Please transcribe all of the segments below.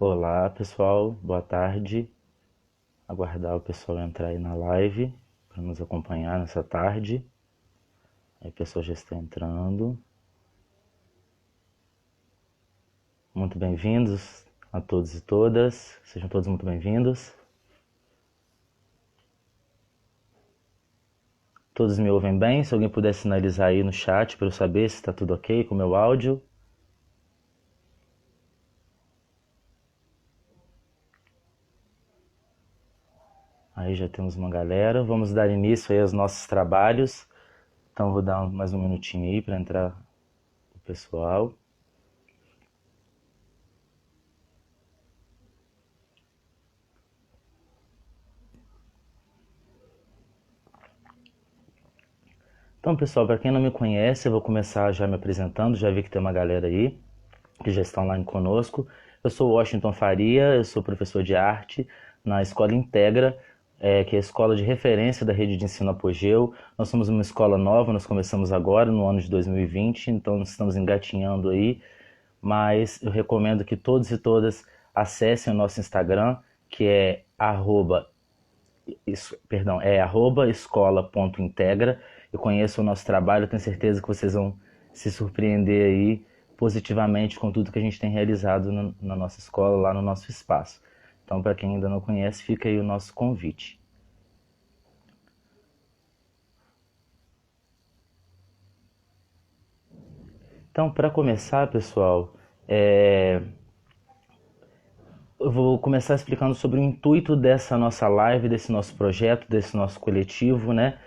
Olá pessoal, boa tarde. Aguardar o pessoal entrar aí na live para nos acompanhar nessa tarde. Aí o pessoal já está entrando. Muito bem-vindos a todos e todas. Sejam todos muito bem-vindos. Todos me ouvem bem? Se alguém puder sinalizar aí no chat para eu saber se está tudo ok com o meu áudio. Aí já temos uma galera. Vamos dar início aí aos nossos trabalhos. Então vou dar mais um minutinho aí para entrar o pessoal. Então, pessoal, para quem não me conhece, eu vou começar já me apresentando. Já vi que tem uma galera aí que já está online conosco. Eu sou Washington Faria, eu sou professor de arte na Escola Integra, que é a escola de referência da rede de ensino Apogeu. Nós somos uma escola nova, nós começamos agora no ano de 2020, então estamos engatinhando aí, mas eu recomendo que todos e todas acessem o nosso Instagram, que é @escola.integra. Eu conheço o nosso trabalho, tenho certeza que vocês vão se surpreender aí positivamente com tudo que a gente tem realizado na nossa escola, lá no nosso espaço. Então, para quem ainda não conhece, fica aí o nosso convite. Então, para começar, pessoal, eu vou começar explicando sobre o intuito dessa nossa live, desse nosso projeto, desse nosso coletivo, né?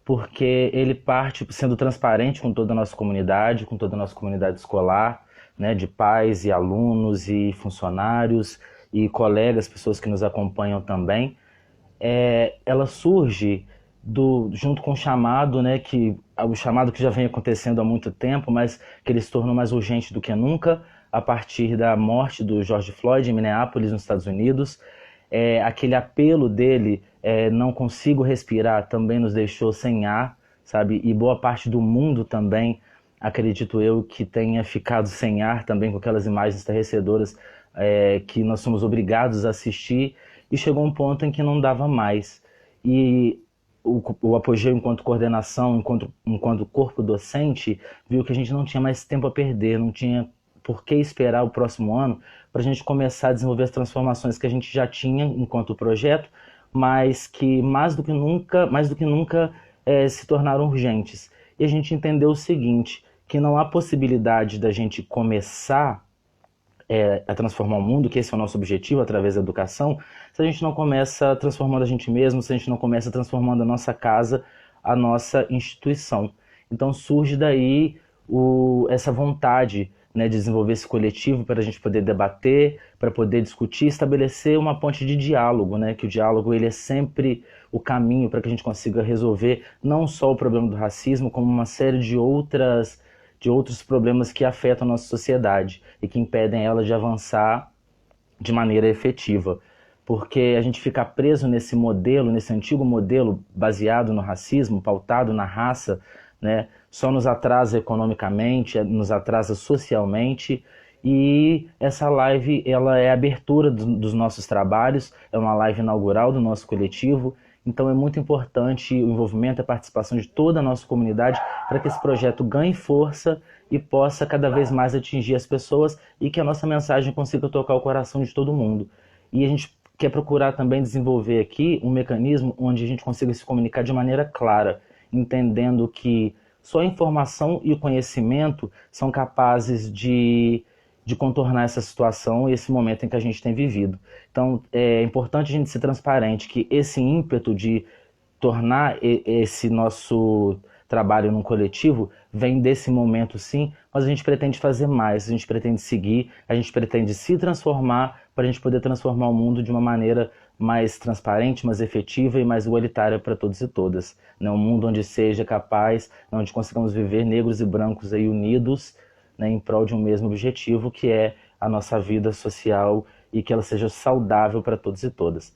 Porque ele parte sendo transparente com toda a nossa comunidade, com toda a nossa comunidade escolar, né, de pais e alunos e funcionários e colegas, pessoas que nos acompanham também. Ela surge junto com o chamado, né, o chamado que já vem acontecendo há muito tempo, mas que ele se tornou mais urgente do que nunca a partir da morte do George Floyd em Minneapolis, nos Estados Unidos. Aquele apelo dele, não consigo respirar, também nos deixou sem ar, sabe? E boa parte do mundo também, acredito eu, que tenha ficado sem ar também com aquelas imagens estarrecedoras que nós somos obrigados a assistir, e chegou um ponto em que não dava mais. E o Apogeu, enquanto coordenação, enquanto corpo docente, viu que a gente não tinha mais tempo a perder, não tinha por que esperar o próximo ano para a gente começar a desenvolver as transformações que a gente já tinha enquanto projeto, mas que mais do que nunca se tornaram urgentes. E a gente entendeu o seguinte, que não há possibilidade da gente começar a transformar o mundo, que esse é o nosso objetivo através da educação, se a gente não começa transformando a gente mesmo, se a gente não começa transformando a nossa casa, a nossa instituição. Então surge daí essa vontade, né, de desenvolver esse coletivo para a gente poder debater, para poder discutir, estabelecer uma ponte de diálogo, né, que o diálogo ele é sempre o caminho para que a gente consiga resolver não só o problema do racismo, como uma série de outros problemas que afetam a nossa sociedade e que impedem ela de avançar de maneira efetiva. Porque a gente ficar preso nesse modelo, nesse antigo modelo baseado no racismo, pautado na raça, né, só nos atrasa economicamente, nos atrasa socialmente. E essa live ela é a abertura dos nossos trabalhos, é uma live inaugural do nosso coletivo. Então é muito importante o envolvimento e a participação de toda a nossa comunidade para que esse projeto ganhe força e possa cada vez mais atingir as pessoas e que a nossa mensagem consiga tocar o coração de todo mundo. E a gente quer procurar também desenvolver aqui um mecanismo onde a gente consiga se comunicar de maneira clara, entendendo que só a informação e o conhecimento são capazes de contornar essa situação e esse momento em que a gente tem vivido. Então, é importante a gente ser transparente, que esse ímpeto de tornar esse nosso trabalho num coletivo vem desse momento, sim, mas a gente pretende fazer mais, a gente pretende seguir, a gente pretende se transformar para a gente poder transformar o mundo de uma maneira mais transparente, mais efetiva e mais igualitária para todos e todas. Um mundo onde seja capaz, onde consigamos viver negros e brancos aí unidos, né, em prol de um mesmo objetivo, que é a nossa vida social e que ela seja saudável para todos e todas.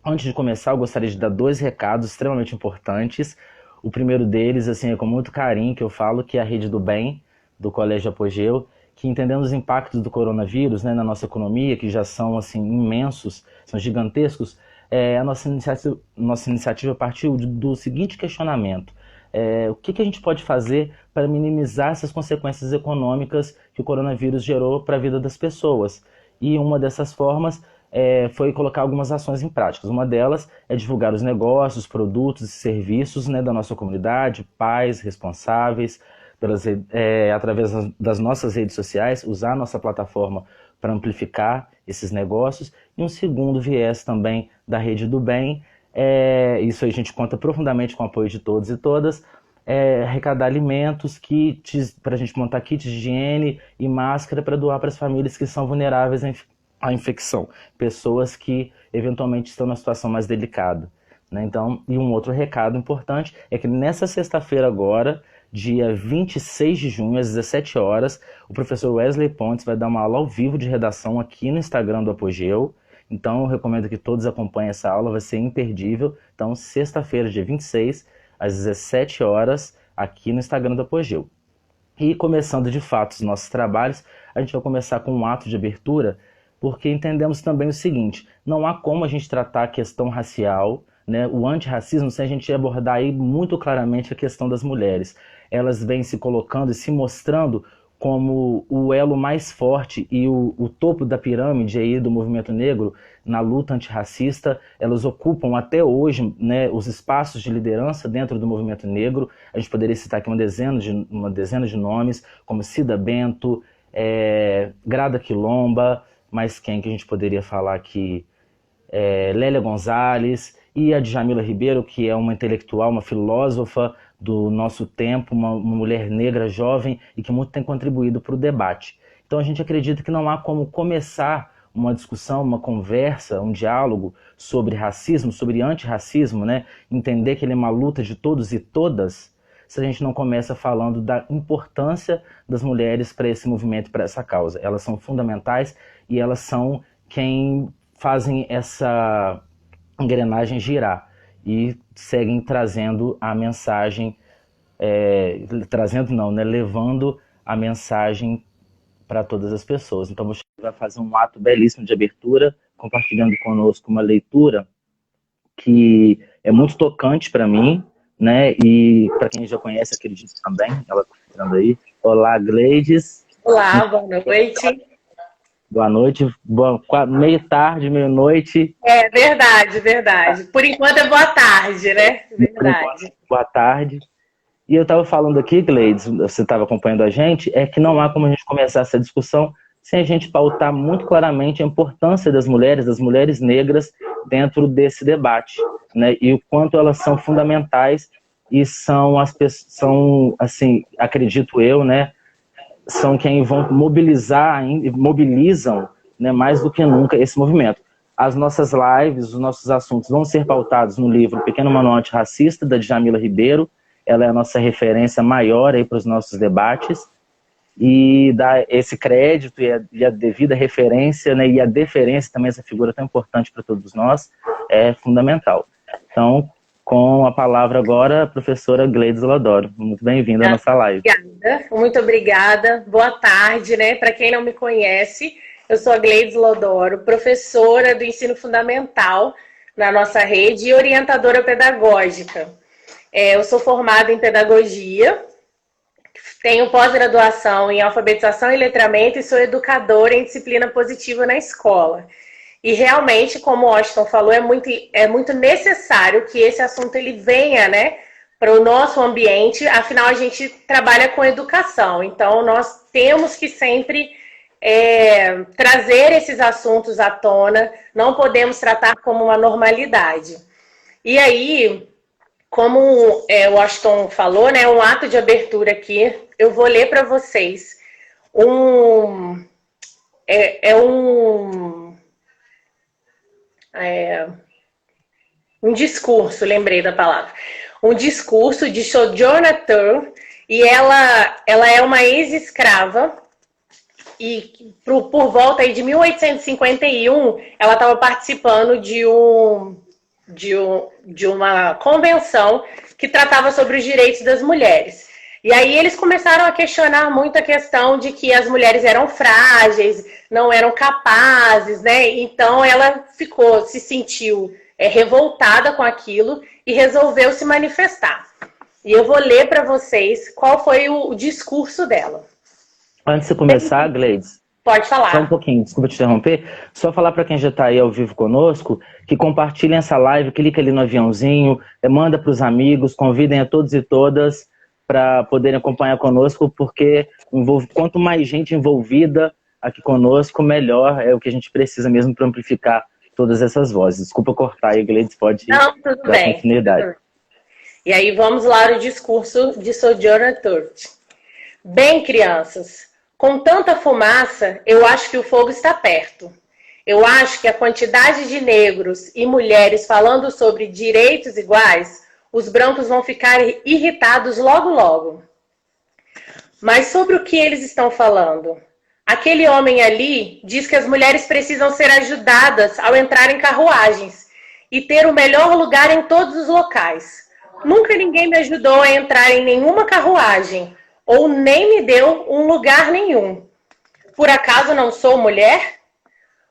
Antes de começar, eu gostaria de dar 2 recados extremamente importantes. O primeiro deles, assim, é com muito carinho que eu falo, que é a Rede do Bem, do Colégio Apogeu, que, entendendo os impactos do coronavírus, né, na nossa economia, que já são assim imensos, são gigantescos, a nossa iniciativa partiu do seguinte questionamento: o que a gente pode fazer para minimizar essas consequências econômicas que o coronavírus gerou para a vida das pessoas? E uma dessas formas foi colocar algumas ações em práticas. Uma delas é divulgar os negócios, produtos e serviços, né, da nossa comunidade, pais, responsáveis, através das nossas redes sociais, usar a nossa plataforma para amplificar esses negócios. E um segundo viés também da Rede do Bem, isso a gente conta profundamente com o apoio de todos e todas, arrecadar alimentos, kits, para a gente montar kits de higiene e máscara para doar para as famílias que são vulneráveis à infecção, pessoas que eventualmente estão numa situação mais delicada, né? Então, e um outro recado importante é que nessa sexta-feira agora, dia 26 de junho, às 17 horas, o professor Wesley Pontes vai dar uma aula ao vivo de redação aqui no Instagram do Apogeu. Então, eu recomendo que todos acompanhem essa aula, vai ser imperdível. Então, sexta-feira, dia 26, às 17 horas, aqui no Instagram do Apogeu. E começando de fato os nossos trabalhos, a gente vai começar com um ato de abertura, porque entendemos também o seguinte: não há como a gente tratar a questão racial, né, o antirracismo, sem a gente abordar aí muito claramente a questão das mulheres. Elas vêm se colocando e se mostrando como o elo mais forte e o topo da pirâmide aí do movimento negro na luta antirracista. Elas ocupam até hoje, né, os espaços de liderança dentro do movimento negro. A gente poderia citar aqui uma dezena de nomes, como Cida Bento, Grada Quilomba, mas quem que a gente poderia falar aqui? Lélia Gonzalez e a Djamila Ribeiro, que é uma intelectual, uma filósofa do nosso tempo, uma mulher negra jovem e que muito tem contribuído para o debate. Então a gente acredita que não há como começar uma discussão, uma conversa, um diálogo sobre racismo, sobre antirracismo, né? Entender que ele é uma luta de todos e todas, se a gente não começa falando da importância das mulheres para esse movimento, para essa causa. Elas são fundamentais e elas são quem fazem essa engrenagem girar e seguem trazendo a mensagem, levando a mensagem para todas as pessoas. Então você vai fazer um ato belíssimo de abertura, compartilhando conosco uma leitura que é muito tocante para mim, né? E para quem já conhece, acredito também, ela está entrando aí. Olá, Gleides. Olá, boa noite. Boa noite, meia tarde, meia-noite. Verdade. Por enquanto é boa tarde, né? Verdade. Boa tarde. E eu estava falando aqui, Gleides, você estava acompanhando a gente, é que não há como a gente começar essa discussão sem a gente pautar muito claramente a importância das mulheres negras dentro desse debate, né? E o quanto elas são fundamentais e são assim, acredito eu, né? São quem vão mobilizam, né, mais do que nunca esse movimento. As nossas lives, os nossos assuntos vão ser pautados no livro Pequeno Manual Antirracista, da Djamila Ribeiro. Ela é a nossa referência maior aí para os nossos debates, e dar esse crédito e a devida referência, né, e a deferência também, essa figura tão importante para todos nós, é fundamental. Então, com a palavra agora, a professora Gleides Lodoro. Muito bem-vinda à nossa live. Muito obrigada. Boa tarde, né? Para quem não me conhece, eu sou a Gleides Lodoro, professora do ensino fundamental na nossa rede e orientadora pedagógica. Eu sou formada em pedagogia, tenho pós-graduação em alfabetização e letramento e sou educadora em disciplina positiva na escola. E realmente, como o Washington falou, é muito necessário que esse assunto ele venha, né, para o nosso ambiente. Afinal, a gente trabalha com educação, então nós temos que sempre trazer esses assuntos à tona, não podemos tratar como uma normalidade. E aí, como o Washington falou, né, um ato de abertura aqui, eu vou ler para vocês um discurso, lembrei da palavra. Um discurso de Sojourner Truth, e ela é uma ex-escrava, e por volta aí de 1851, ela estava participando de uma convenção que tratava sobre os direitos das mulheres. E aí eles começaram a questionar muito a questão de que as mulheres eram frágeis, não eram capazes, né? Então ela se sentiu revoltada com aquilo e resolveu se manifestar. E eu vou ler para vocês qual foi o discurso dela. Antes de começar, Gleides, pode falar. Só um pouquinho, desculpa te interromper. Só falar para quem já está aí ao vivo conosco, que compartilhem essa live, clica ali no aviãozinho, manda para os amigos, convidem a todos e todas para poderem acompanhar conosco, porque quanto mais gente envolvida aqui conosco, melhor é o que a gente precisa mesmo para amplificar todas essas vozes. Desculpa cortar aí, Gleides, pode Não, tudo dar bem. continuidade. E aí vamos lá no discurso de Sojourner Truth. Bem, crianças, com tanta fumaça, eu acho que o fogo está perto. Eu acho que a quantidade de negros e mulheres falando sobre direitos iguais, os brancos vão ficar irritados logo, logo. Mas sobre o que eles estão falando? Aquele homem ali diz que as mulheres precisam ser ajudadas ao entrar em carruagens e ter o melhor lugar em todos os locais. Nunca ninguém me ajudou a entrar em nenhuma carruagem, ou nem me deu um lugar nenhum. Por acaso não sou mulher?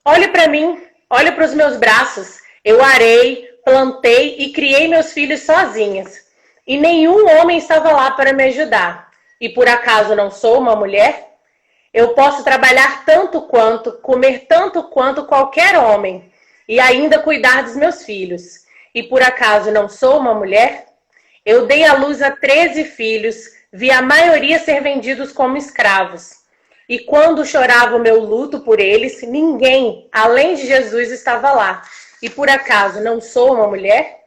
Olhe para mim, olhe para os meus braços. Eu arei, plantei e criei meus filhos sozinhas. E nenhum homem estava lá para me ajudar. E por acaso não sou uma mulher? Eu posso trabalhar tanto quanto, comer tanto quanto qualquer homem, e ainda cuidar dos meus filhos. E por acaso não sou uma mulher? Eu dei à luz a 13 filhos, vi a maioria ser vendidos como escravos. E quando chorava o meu luto por eles, ninguém, além de Jesus, estava lá. E por acaso não sou uma mulher?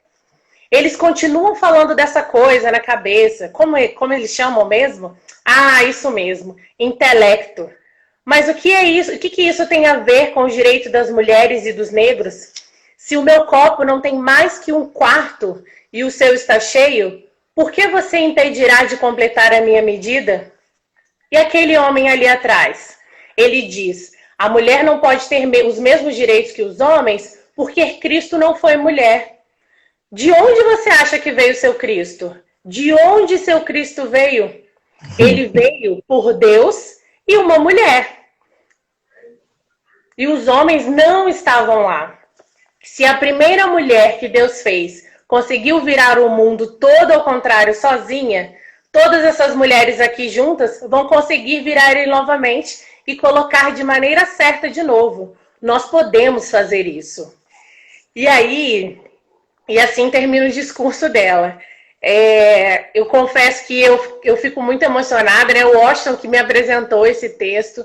Eles continuam falando dessa coisa na cabeça. Como eles chamam mesmo? Ah, isso mesmo, intelecto. Mas o que é isso? O que isso tem a ver com o direito das mulheres e dos negros? Se o meu copo não tem mais que um quarto e o seu está cheio, por que você impedirá de completar a minha medida? E aquele homem ali atrás? Ele diz, a mulher não pode ter os mesmos direitos que os homens porque Cristo não foi mulher. De onde você acha que veio seu Cristo? De onde seu Cristo veio? Ele veio por Deus e uma mulher. E os homens não estavam lá. Se a primeira mulher que Deus fez conseguiu virar o mundo todo ao contrário sozinha, todas essas mulheres aqui juntas vão conseguir virar ele novamente e colocar de maneira certa de novo. Nós podemos fazer isso. E aí, e assim termina o discurso dela. Eu confesso que eu fico muito emocionada, né? O Washington que me apresentou esse texto.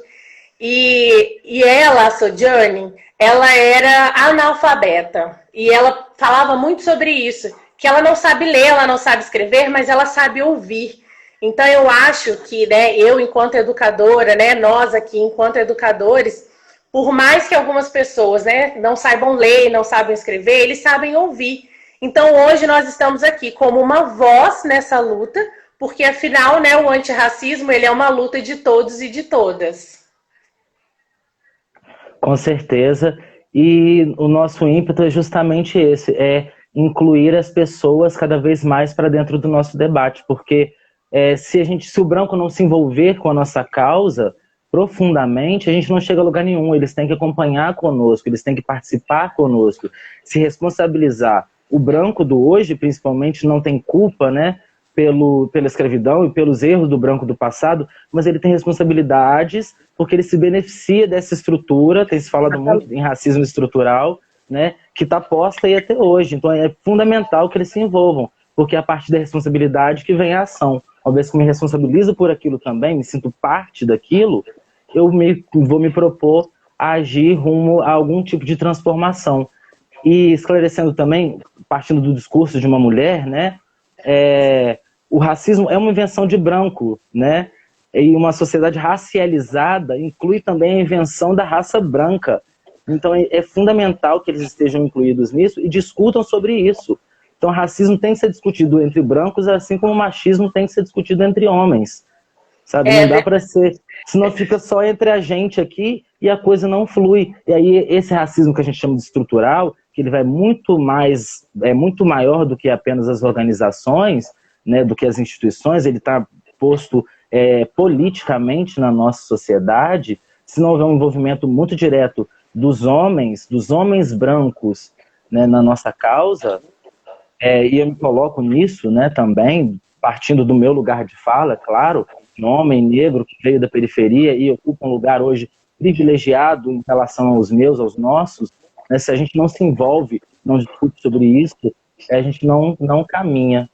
E ela, a Sojourner, ela era analfabeta. E ela falava muito sobre isso. Que ela não sabe ler, ela não sabe escrever, mas ela sabe ouvir. Então eu acho que, né, eu enquanto educadora, né, nós aqui enquanto educadores, por mais que algumas pessoas, né, não saibam ler e não sabem escrever, eles sabem ouvir. Então hoje nós estamos aqui como uma voz nessa luta, porque afinal, né, o antirracismo ele é uma luta de todos e de todas. Com certeza. E o nosso ímpeto é justamente esse, é incluir as pessoas cada vez mais para dentro do nosso debate, porque se o branco não se envolver com a nossa causa profundamente, a gente não chega a lugar nenhum. Eles têm que acompanhar conosco, eles têm que participar conosco, se responsabilizar. O branco do hoje, principalmente, não tem culpa, né, pela escravidão e pelos erros do branco do passado, mas ele tem responsabilidades porque ele se beneficia dessa estrutura, tem se falado muito em racismo estrutural, né, que está posta aí até hoje. Então é fundamental que eles se envolvam, porque é a partir da responsabilidade que vem a ação. Uma vez que eu me responsabilizo por aquilo também, me sinto parte daquilo, eu vou me propor a agir rumo a algum tipo de transformação. E esclarecendo também, partindo do discurso de uma mulher, né, o racismo é uma invenção de branco, né, e uma sociedade racializada inclui também a invenção da raça branca. Então é fundamental que eles estejam incluídos nisso e discutam sobre isso. Então, o racismo tem que ser discutido entre brancos, assim como o machismo tem que ser discutido entre homens, sabe? Não dá para ser, senão fica só entre a gente aqui e a coisa não flui. E aí, esse racismo que a gente chama de estrutural, que ele vai muito mais, muito maior do que apenas as organizações, né, do que as instituições, ele está exposto politicamente na nossa sociedade, se não houver um envolvimento muito direto dos homens brancos, né, na nossa causa, e eu me coloco nisso, né, também, partindo do meu lugar de fala, claro, um homem negro que veio da periferia e ocupa um lugar hoje privilegiado em relação aos meus, aos nossos, né, se a gente não se envolve, não discute sobre isso, a gente não caminha.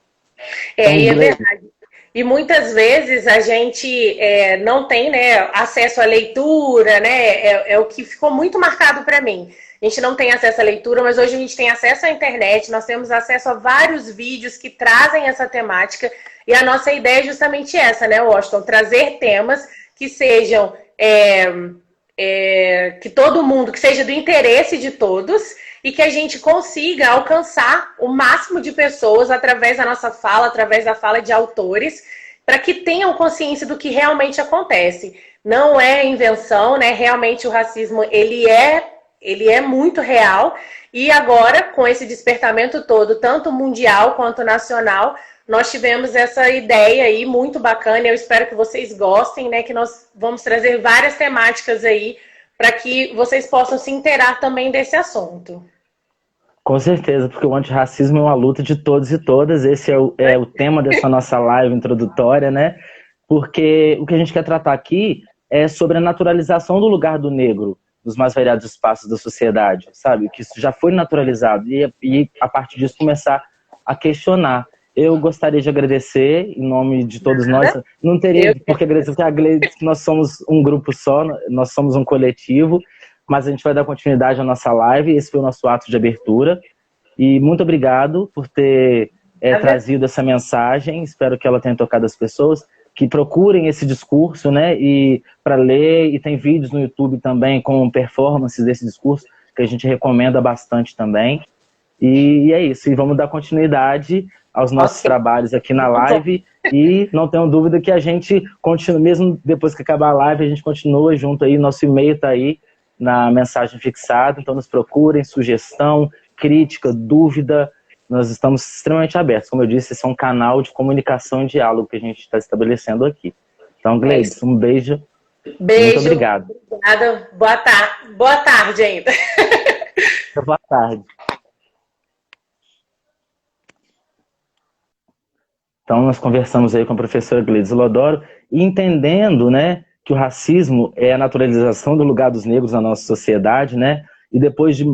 Então, E é verdade. E muitas vezes a gente não tem, né, acesso à leitura, né? É o que ficou muito marcado para mim. A gente não tem acesso à leitura, mas hoje a gente tem acesso à internet, nós temos acesso a vários vídeos que trazem essa temática. E a nossa ideia é justamente essa, né, Washington? Trazer temas que sejam que todo mundo, que seja do interesse de todos e que a gente consiga alcançar o máximo de pessoas através da nossa fala, através da fala de autores, para que tenham consciência do que realmente acontece. Não é invenção, né? Realmente o racismo ele é muito real. E agora, com esse despertamento todo, tanto mundial quanto nacional, nós tivemos essa ideia aí muito bacana. Eu espero que vocês gostem, né? Que nós vamos trazer várias temáticas aí para que vocês possam se inteirar também desse assunto. Com certeza, porque o antirracismo é uma luta de todos e todas. Esse é o tema dessa nossa live introdutória, né? Porque o que a gente quer tratar aqui é sobre a naturalização do lugar do negro nos mais variados espaços da sociedade, sabe? Que isso já foi naturalizado e a partir disso começar a questionar. Eu gostaria de agradecer em nome de todos nós. Não teria por que agradecer, porque a Gleides, nós somos um grupo só, nós somos um coletivo, mas a gente vai dar continuidade à nossa live. Esse foi o nosso ato de abertura. E muito obrigado por ter trazido essa mensagem. Espero que ela tenha tocado as pessoas, que procurem esse discurso, né, e para ler, e tem vídeos no YouTube também com performances desse discurso, que a gente recomenda bastante também. E é isso, e vamos dar continuidade aos nossos trabalhos aqui na live, e não tenho dúvida que a gente continua, mesmo depois que acabar a live, a gente continua junto aí, nosso e-mail está aí na mensagem fixada, então nos procurem, sugestão, crítica, dúvida, nós estamos extremamente abertos. Como eu disse, esse é um canal de comunicação e diálogo que a gente está estabelecendo aqui. Então, Gleides, um beijo. Muito obrigado. Obrigada. Boa tarde ainda. Boa tarde. Então, nós conversamos aí com a professora Gleides Lodoro, e entendendo, né, que o racismo é a naturalização do lugar dos negros na nossa sociedade, né, e depois de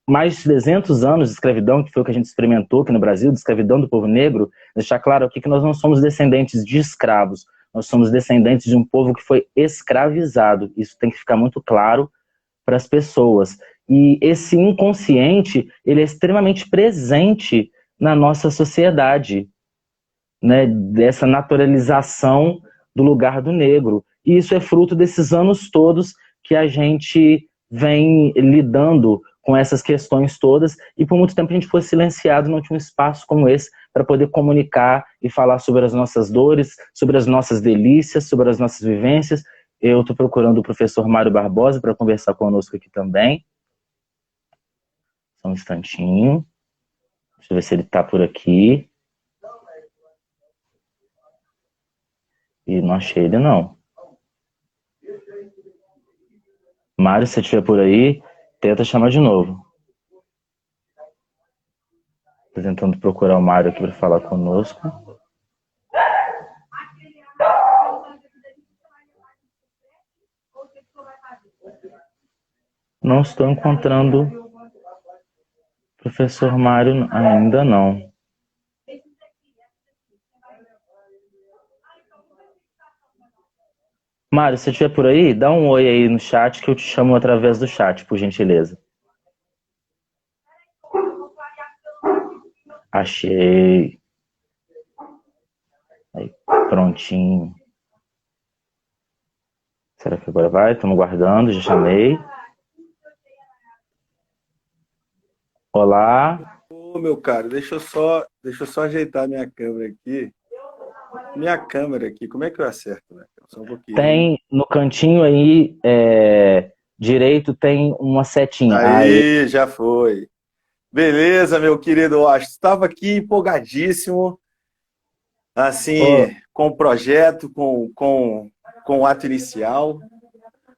mais de 300 anos de escravidão, que foi o que a gente experimentou aqui no Brasil, de escravidão do povo negro, deixar claro aqui que nós não somos descendentes de escravos, nós somos descendentes de um povo que foi escravizado. Isso tem que ficar muito claro para as pessoas. E esse inconsciente, ele é extremamente presente na nossa sociedade, né, dessa naturalização do lugar do negro. E isso é fruto desses anos todos que a gente vem lidando com essas questões todas, e por muito tempo a gente foi silenciado, não tinha um espaço como esse para poder comunicar e falar sobre as nossas dores, sobre as nossas delícias, sobre as nossas vivências. Eu estou procurando o professor Mário Barbosa para conversar conosco aqui também. Só um instantinho. Deixa eu ver se ele está por aqui. E não achei ele, não. Mário, se você estiver por aí, tenta chamar de novo. Estou tentando procurar o Mário aqui para falar conosco. Não estou encontrando o professor Mário ainda não. Mário, se você estiver por aí, dá um oi aí no chat que eu te chamo através do chat, por gentileza. Achei. Aí, prontinho. Será que agora vai? Estamos guardando, já chamei. Olá. Ô, meu caro, deixa eu só ajeitar minha câmera aqui. Minha câmera aqui, como é que eu acerto, né? Só um pouquinho. Tem no cantinho aí direito, tem uma setinha. Aí, já foi. Beleza, meu querido Washington. Estava aqui empolgadíssimo. assim, Ô, com o projeto, com o ato inicial.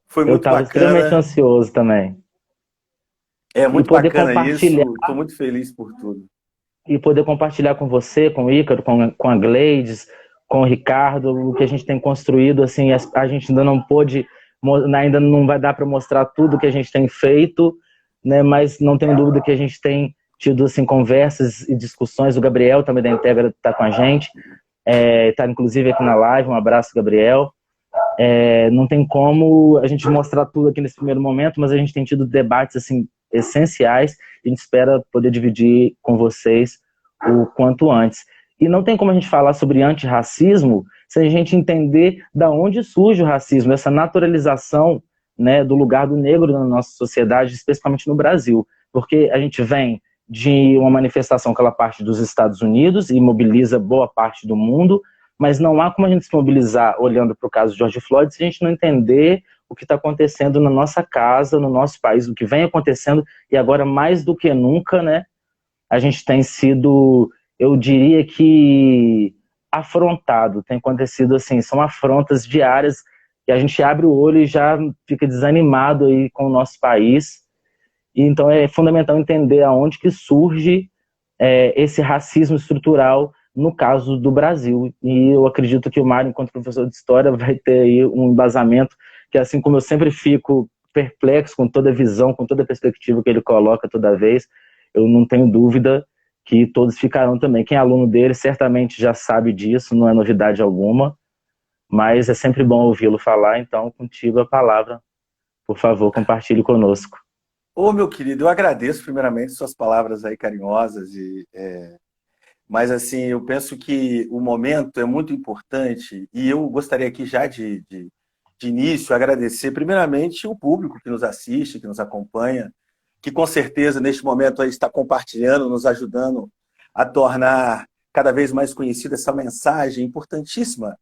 Foi eu muito estava extremamente bacana. ansioso também. É E muito poder bacana compartilhar, isso. Estou muito feliz por tudo. com você, com o Ícaro, com a Gleides, com o Ricardo, o que a gente tem construído, assim, a gente ainda não pôde, ainda não vai dar para mostrar tudo que a gente tem feito, né, mas não tenho dúvida que a gente tem tido, assim, conversas e discussões. O Gabriel também da Integra está com a gente, está inclusive aqui na live. Um abraço, Gabriel. Não tem como a gente mostrar tudo aqui nesse primeiro momento, mas a gente tem tido debates assim essenciais e a gente espera poder dividir com vocês o quanto antes. E não tem como a gente falar sobre antirracismo se a gente entender da onde surge o racismo, essa naturalização, né, do lugar do negro na nossa sociedade, especificamente no Brasil. Porque a gente vem de uma manifestação que ela parte dos Estados Unidos e mobiliza boa parte do mundo, mas não há como a gente se mobilizar olhando para o caso de George Floyd se a gente não entender o que está acontecendo na nossa casa, no nosso país, o que vem acontecendo, e agora mais do que nunca, né, a gente tem sido, eu diria que, afrontado. Tem acontecido assim, são afrontas diárias que a gente abre o olho e já fica desanimado aí com o nosso país. E então é fundamental entender aonde que surge esse racismo estrutural no caso do Brasil. E eu acredito que o Mário, enquanto professor de História, vai ter aí um embasamento que, assim como eu sempre fico perplexo com toda a visão, com toda a perspectiva que ele coloca toda vez, eu não tenho dúvida que todos ficarão também. Quem é aluno dele certamente já sabe disso, não é novidade alguma, mas é sempre bom ouvi-lo falar. Então, contigo a palavra, por favor, compartilhe conosco. Ô, meu querido, eu agradeço primeiramente suas palavras aí carinhosas, mas assim, eu penso que o momento é muito importante e eu gostaria aqui já de início agradecer primeiramente o público que nos assiste, que nos acompanha, que com certeza neste momento aí está compartilhando, nos ajudando a tornar cada vez mais conhecida essa mensagem importantíssima,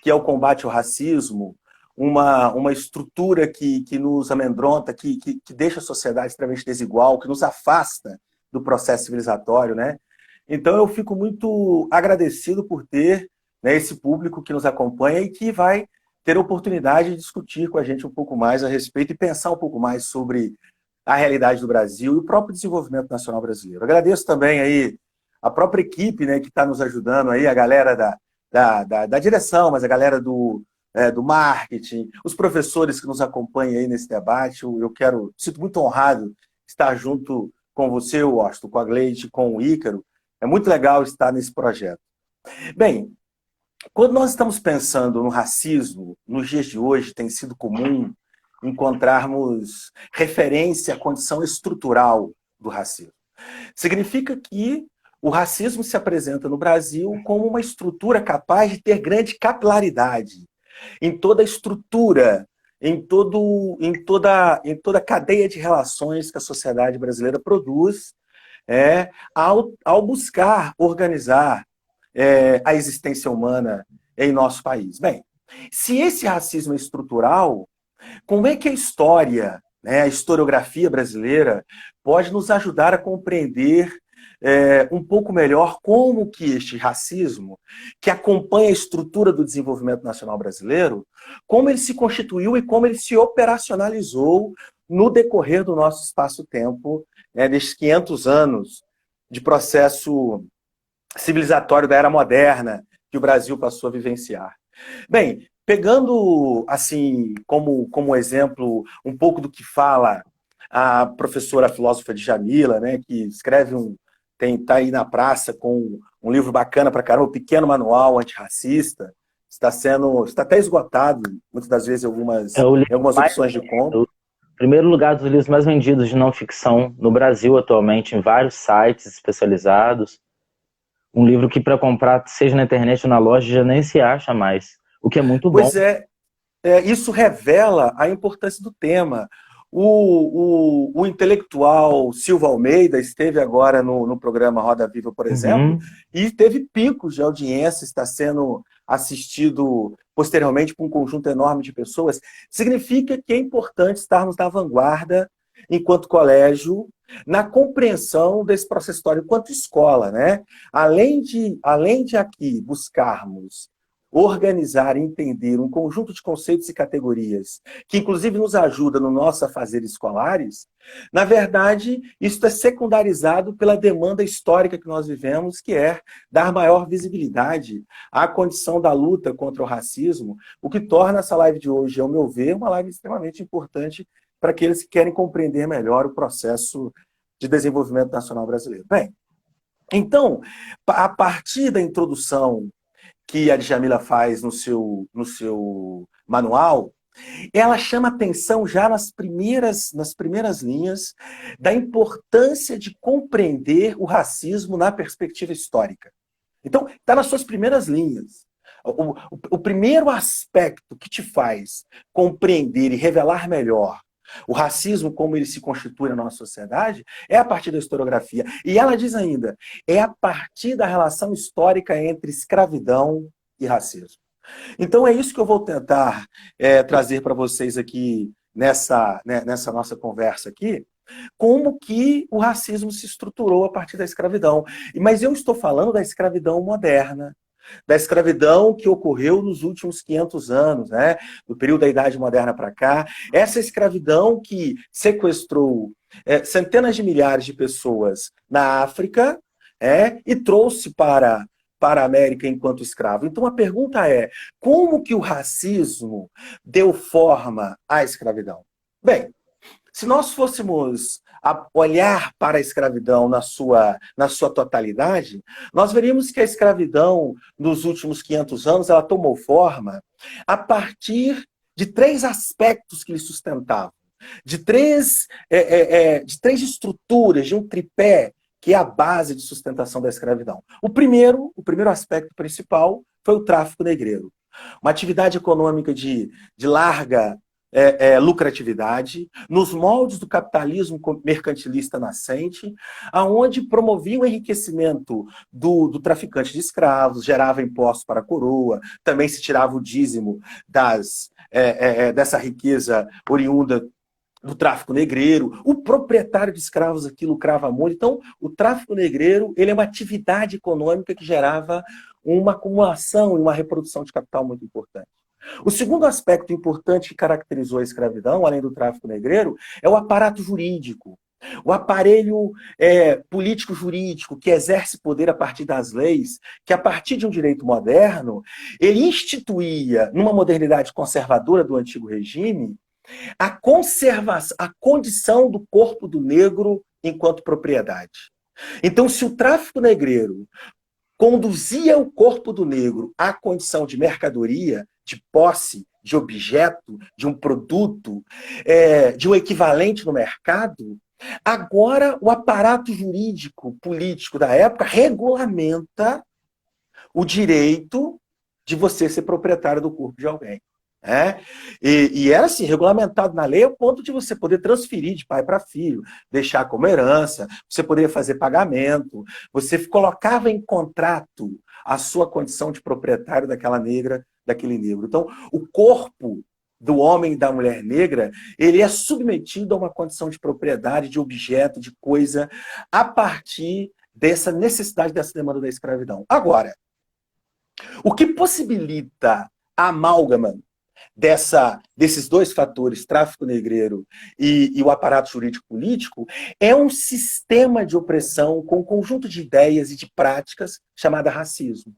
que é o combate ao racismo, uma estrutura que nos amedronta, que deixa a sociedade extremamente desigual, que nos afasta do processo civilizatório, né? Então eu fico muito agradecido por ter, né, esse público que nos acompanha e que vai ter a oportunidade de discutir com a gente um pouco mais a respeito e pensar um pouco mais sobre a realidade do Brasil e o próprio desenvolvimento nacional brasileiro. Agradeço também aí a própria equipe, né, que está nos ajudando aí, a galera da direção, mas a galera do marketing, os professores que nos acompanham aí nesse debate. Sinto muito honrado estar junto com você, Washington, com a Gleide, com o Ícaro. É muito legal estar nesse projeto. Bem, quando nós estamos pensando no racismo, nos dias de hoje tem sido comum encontrarmos referência à condição estrutural do racismo. Significa que o racismo se apresenta no Brasil como uma estrutura capaz de ter grande capilaridade em toda a estrutura, em toda a cadeia de relações que a sociedade brasileira produz, ao buscar organizar a existência humana em nosso país. Bem, se esse racismo é estrutural, como é que a história, né, a historiografia brasileira, pode nos ajudar a compreender um pouco melhor como que este racismo, que acompanha a estrutura do desenvolvimento nacional brasileiro, como ele se constituiu e como ele se operacionalizou no decorrer do nosso espaço-tempo, né, desses 500 anos de processo civilizatório da Era Moderna que o Brasil passou a vivenciar. Bem, pegando assim como exemplo um pouco do que fala a professora filósofa Djamila, né, que escreve está aí na praça com um livro bacana para caramba, o Pequeno Manual Antirracista, está até esgotado, muitas das vezes É o livro em algumas mais opções de compra. vendido, primeiro lugar dos livros mais vendidos de não ficção no Brasil atualmente, em vários sites especializados. Um livro que para comprar, seja na internet ou na loja, já nem se acha mais. O que é muito bom. Pois isso revela a importância do tema. O intelectual Silva Almeida esteve agora no programa Roda Viva, por exemplo, e teve picos de audiência, está sendo assistido posteriormente por um conjunto enorme de pessoas. Significa que é importante estarmos na vanguarda enquanto colégio, na compreensão desse processo histórico enquanto escola, né? Além de aqui buscarmos organizar e entender um conjunto de conceitos e categorias que, inclusive, nos ajuda no nosso afazer escolares, na verdade, isso é secundarizado pela demanda histórica que nós vivemos, que é dar maior visibilidade à condição da luta contra o racismo, o que torna essa live de hoje, ao meu ver, uma live extremamente importante para aqueles que querem compreender melhor o processo de desenvolvimento nacional brasileiro. Bem, então, a partir da introdução que a Djamila faz no seu manual, ela chama atenção já nas primeiras linhas da importância de compreender o racismo na perspectiva histórica. Então, está nas suas primeiras linhas. O primeiro aspecto que te faz compreender e revelar melhor o racismo, como ele se constitui na nossa sociedade, é a partir da historiografia. E ela diz ainda, é a partir da relação histórica entre escravidão e racismo. Então é isso que eu vou tentar trazer para vocês aqui nessa nossa conversa aqui, como que o racismo se estruturou a partir da escravidão. Mas eu estou falando da escravidão moderna, da escravidão que ocorreu nos últimos 500 anos, né? Do período da Idade Moderna para cá. Essa escravidão que sequestrou centenas de milhares de pessoas na África e trouxe para a América enquanto escravo. Então a pergunta é, como que o racismo deu forma à escravidão? Bem, se nós fôssemos olhar para a escravidão na sua totalidade, nós veríamos que a escravidão, nos últimos 500 anos, ela tomou forma a partir de 3 aspectos que lhe sustentavam, de três estruturas, de um tripé, que é a base de sustentação da escravidão. O primeiro aspecto principal foi o tráfico negreiro. Uma atividade econômica de larga lucratividade, nos moldes do capitalismo mercantilista nascente, aonde promovia o enriquecimento do traficante de escravos, gerava impostos para a coroa, também se tirava o dízimo dessa riqueza oriunda do tráfico negreiro. O proprietário de escravos aqui lucrava muito. Então, o tráfico negreiro ele é uma atividade econômica que gerava uma acumulação e uma reprodução de capital muito importante. O segundo aspecto importante que caracterizou a escravidão, além do tráfico negreiro, é o aparato jurídico. O aparelho político-jurídico que exerce poder a partir das leis, que a partir de um direito moderno, ele instituía, numa modernidade conservadora do antigo regime, a condição do corpo do negro enquanto propriedade. Então, se o tráfico negreiro conduzia o corpo do negro à condição de mercadoria, de posse, de objeto, de um produto, de um equivalente no mercado, agora o aparato jurídico, político da época regulamenta o direito de você ser proprietário do corpo de alguém. E era assim, regulamentado na lei ao ponto de você poder transferir de pai para filho, deixar como herança, você poderia fazer pagamento, você colocava em contrato a sua condição de proprietário daquela negra, daquele negro. Então, o corpo do homem e da mulher negra, ele é submetido a uma condição de propriedade, de objeto, de coisa, a partir dessa necessidade, dessa demanda da escravidão. Agora, o que possibilita a amálgama desses 2 fatores, tráfico negreiro e o aparato jurídico-político, é um sistema de opressão com um conjunto de ideias e de práticas chamada racismo.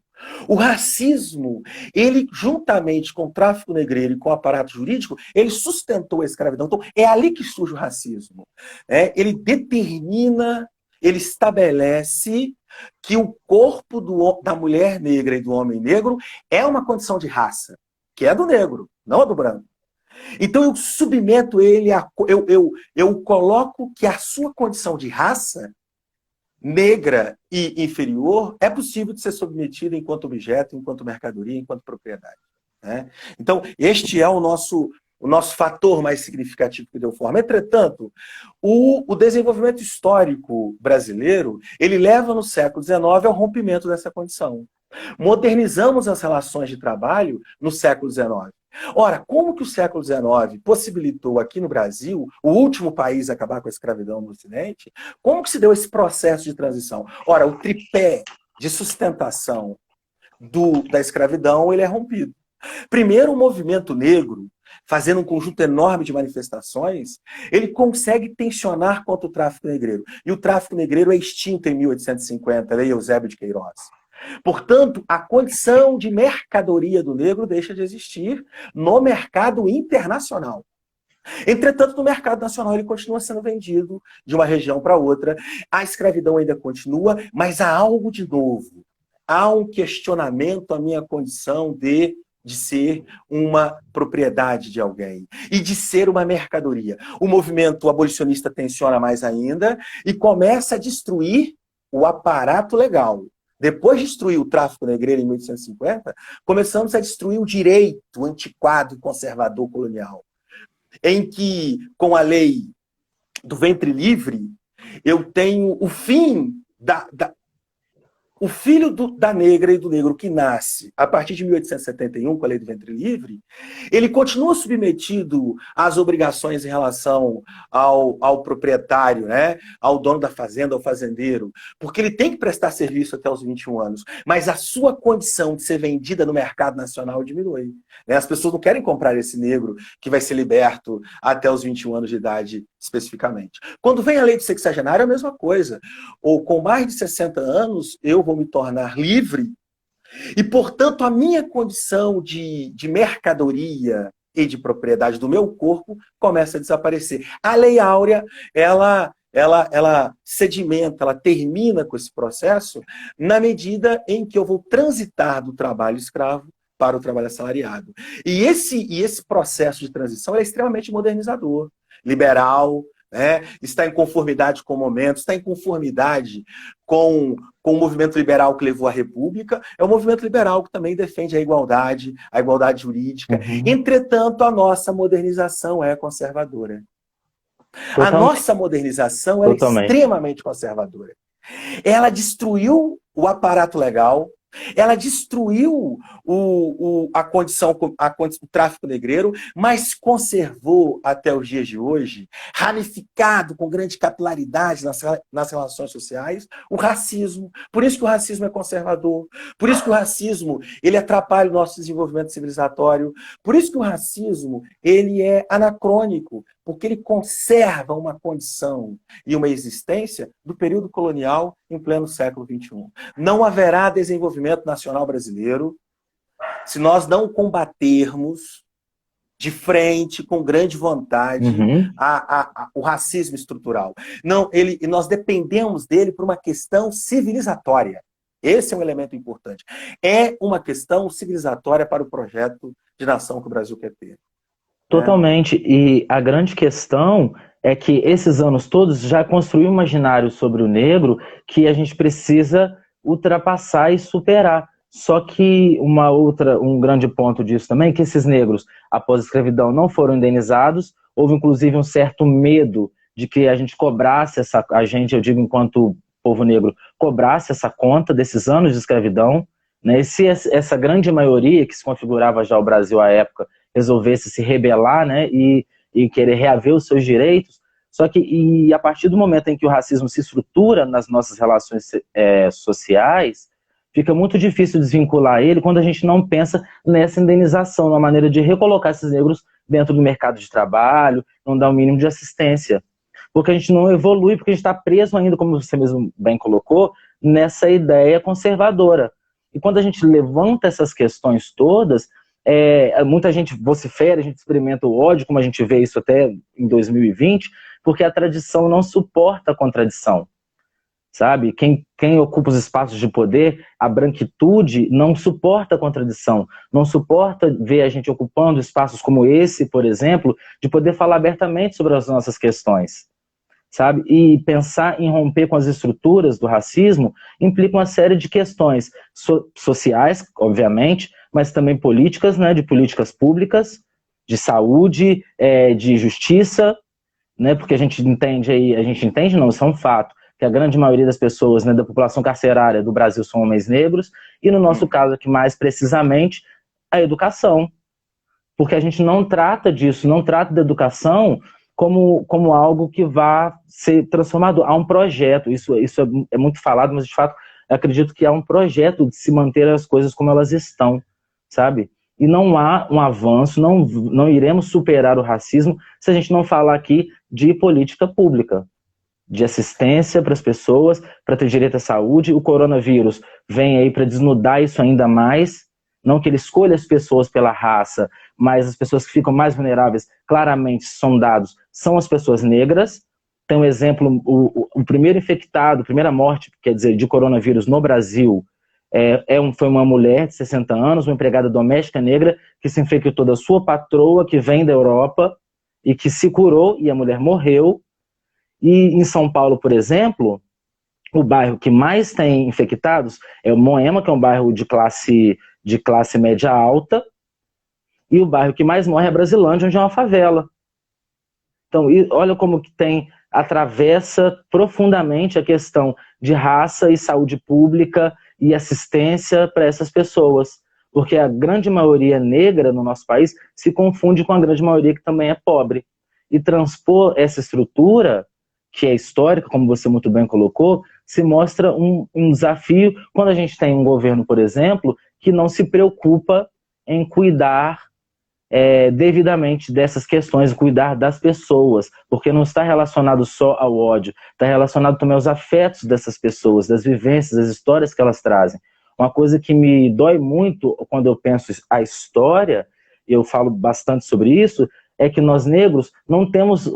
O racismo, ele juntamente com o tráfico negreiro e com o aparato jurídico, ele sustentou a escravidão. Então, é ali que surge o racismo. Ele determina, ele estabelece que o corpo da mulher negra e do homem negro é uma condição de raça, que é do negro, não é do branco. Então eu submeto ele, eu coloco que a sua condição de raça negra e inferior é possível de ser submetida enquanto objeto, enquanto mercadoria, enquanto propriedade. Então este é o nosso fator mais significativo que deu forma. Entretanto, o desenvolvimento histórico brasileiro, ele leva no século XIX ao rompimento dessa condição. Modernizamos as relações de trabalho no século XIX. Ora, como que o século XIX possibilitou aqui no Brasil, o último país a acabar com a escravidão no Ocidente, como que se deu esse processo de transição? Ora, o tripé de sustentação da escravidão, ele é rompido. Primeiro, o movimento negro, fazendo um conjunto enorme de manifestações, ele consegue tensionar contra o tráfico negreiro. E o tráfico negreiro é extinto em 1850, lei Eusébio de Queiroz. Portanto, a condição de mercadoria do negro deixa de existir no mercado internacional. Entretanto, no mercado nacional ele continua sendo vendido de uma região para outra. A escravidão ainda continua, mas há algo de novo. Há um questionamento à minha condição de ser uma propriedade de alguém e de ser uma mercadoria. O movimento abolicionista tensiona mais ainda e começa a destruir o aparato legal. Depois de destruir o tráfico negreiro em 1850, começamos a destruir o direito antiquado e conservador colonial, em que, com a lei do ventre livre, eu tenho o fim o filho da negra e do negro que nasce a partir de 1871, com a lei do ventre livre, ele continua submetido às obrigações em relação ao proprietário, né? Ao dono da fazenda, ao fazendeiro, porque ele tem que prestar serviço até os 21 anos, mas a sua condição de ser vendida no mercado nacional diminui. Né? As pessoas não querem comprar esse negro que vai ser liberto até os 21 anos de idade, especificamente. Quando vem a lei do sexagenário, é a mesma coisa. Ou com mais de 60 anos, eu vou me tornar livre e, portanto, a minha condição de mercadoria e de propriedade do meu corpo começa a desaparecer. A Lei Áurea, ela sedimenta, ela termina com esse processo na medida em que eu vou transitar do trabalho escravo para o trabalho assalariado. E esse processo de transição é extremamente modernizador, liberal, né? Está em conformidade com o momento, está em conformidade com o movimento liberal que levou à República. É um movimento liberal que também defende a igualdade jurídica. Uhum. Entretanto, a nossa modernização é conservadora. A nossa modernização é extremamente conservadora. Ela destruiu o aparato legal, ela destruiu o tráfico negreiro, mas conservou até os dias de hoje, ramificado com grande capilaridade nas relações sociais, o racismo. Por isso que o racismo é conservador, por isso que o racismo ele atrapalha o nosso desenvolvimento civilizatório, por isso que o racismo ele é anacrônico, porque ele conserva uma condição e uma existência do período colonial em pleno século XXI. Não haverá desenvolvimento nacional brasileiro se nós não combatermos de frente, com grande vontade, o racismo estrutural. Nós dependemos dele por uma questão civilizatória. Esse é um elemento importante. É uma questão civilizatória para o projeto de nação que o Brasil quer ter. Totalmente. E a grande questão é que esses anos todos já construiu um imaginário sobre o negro que a gente precisa ultrapassar e superar. Só que um grande ponto disso também é que esses negros, após a escravidão, não foram indenizados. Houve, inclusive, um certo medo de que a gente cobrasse eu digo enquanto povo negro, cobrasse essa conta desses anos de escravidão, né? E se essa grande maioria que se configurava já o Brasil à época resolvesse se rebelar, né, e querer reaver os seus direitos, só que a partir do momento em que o racismo se estrutura nas nossas relações sociais, fica muito difícil desvincular ele quando a gente não pensa nessa indenização, na maneira de recolocar esses negros dentro do mercado de trabalho, não dar o mínimo de assistência. Porque a gente não evolui, porque a gente está preso ainda, como você mesmo bem colocou, nessa ideia conservadora. E quando a gente levanta essas questões todas, muita gente vocifera, a gente experimenta o ódio, como a gente vê isso até em 2020, porque a tradição não suporta a contradição, sabe? Quem ocupa os espaços de poder, a branquitude não suporta a contradição, não suporta ver a gente ocupando espaços como esse, por exemplo, de poder falar abertamente sobre as nossas questões, sabe? E pensar em romper com as estruturas do racismo implica uma série de questões sociais, obviamente, mas também políticas, né, de políticas públicas, de saúde, de justiça, né, porque a gente entende, não, isso é um fato, que a grande maioria das pessoas, né, da população carcerária do Brasil são homens negros, e no nosso caso aqui mais precisamente, a educação, porque a gente não trata disso, não trata da educação como algo que vá ser transformador. Há um projeto, isso é muito falado, mas de fato eu acredito que há um projeto de se manter as coisas como elas estão, sabe? E não há um avanço, não iremos superar o racismo se a gente não falar aqui de política pública, de assistência para as pessoas, para ter direito à saúde. O coronavírus vem aí para desnudar isso ainda mais, não que ele escolha as pessoas pela raça, mas as pessoas que ficam mais vulneráveis, claramente são dados, são as pessoas negras. Tem um exemplo, o primeiro infectado, a primeira morte, quer dizer, de coronavírus no Brasil, foi uma mulher de 60 anos, uma empregada doméstica negra, que se infectou da sua patroa, que vem da Europa, e que se curou, e a mulher morreu. E em São Paulo, por exemplo, o bairro que mais tem infectados é o Moema, que é um bairro de classe média alta, e o bairro que mais morre é Brasilândia, onde é uma favela. Então, olha como que atravessa profundamente a questão de raça e saúde pública e assistência para essas pessoas. Porque a grande maioria negra no nosso país se confunde com a grande maioria que também é pobre. E transpor essa estrutura, que é histórica, como você muito bem colocou, se mostra um desafio quando a gente tem um governo, por exemplo, que não se preocupa em cuidar devidamente dessas questões, cuidar das pessoas, porque não está relacionado só ao ódio, está relacionado também aos afetos dessas pessoas, das vivências, das histórias que elas trazem. Uma coisa que me dói muito quando eu penso a história, e eu falo bastante sobre isso, é que nós negros não temos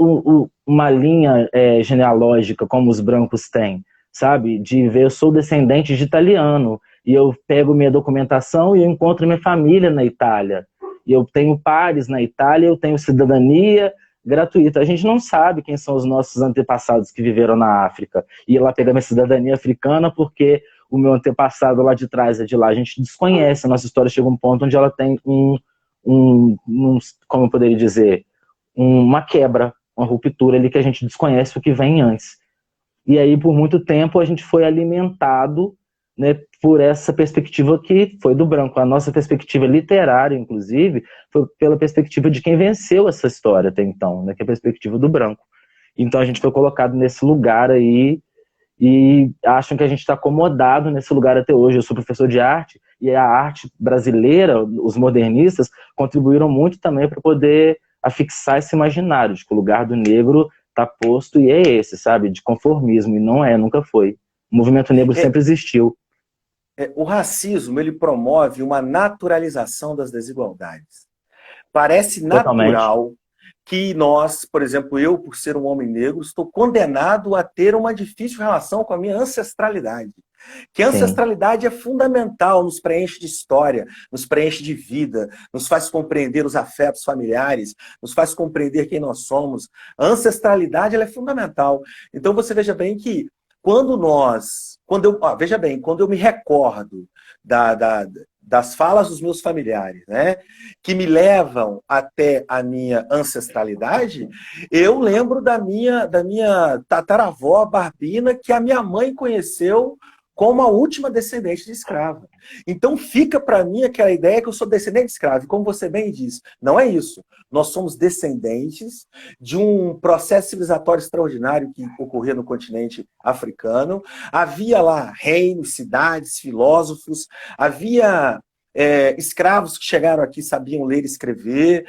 uma linha genealógica como os brancos têm, sabe? De ver, eu sou descendente de italiano, e eu pego minha documentação e eu encontro minha família na Itália. E eu tenho pares na Itália, eu tenho cidadania gratuita. A gente não sabe quem são os nossos antepassados que viveram na África. E lá pegar minha cidadania africana porque o meu antepassado lá de trás é de lá. A gente desconhece, a nossa história chega a um ponto onde ela tem como eu poderia dizer, uma quebra, uma ruptura ali que a gente desconhece o que vem antes. E aí, por muito tempo, a gente foi alimentado, né, por essa perspectiva que foi do branco. A nossa perspectiva literária, inclusive, foi pela perspectiva de quem venceu essa história até então, né, que é a perspectiva do branco. Então a gente foi colocado nesse lugar aí e acham que a gente está acomodado nesse lugar até hoje. Eu sou professor de arte e a arte brasileira, os modernistas, contribuíram muito também para poder afixar esse imaginário de que o lugar do negro está posto e é esse, sabe, de conformismo, e não nunca foi. O movimento negro sempre existiu. O racismo, ele promove uma naturalização das desigualdades. Parece natural que nós, por exemplo, eu, por ser um homem negro, estou condenado a ter uma difícil relação com a minha ancestralidade. Que a ancestralidade é fundamental, nos preenche de história, nos preenche de vida, nos faz compreender os afetos familiares, nos faz compreender quem nós somos. A ancestralidade, ela é fundamental. Então você veja bem que quando eu me recordo das falas dos meus familiares, né, que me levam até a minha ancestralidade, eu lembro da minha tataravó Barbina, que a minha mãe conheceu como a última descendente de escrava. Então fica para mim aquela ideia que eu sou descendente de escravo. E como você bem disse, não é isso. Nós somos descendentes de um processo civilizatório extraordinário que ocorria no continente africano. Havia lá reinos, cidades, filósofos, havia escravos que chegaram aqui, sabiam ler e escrever,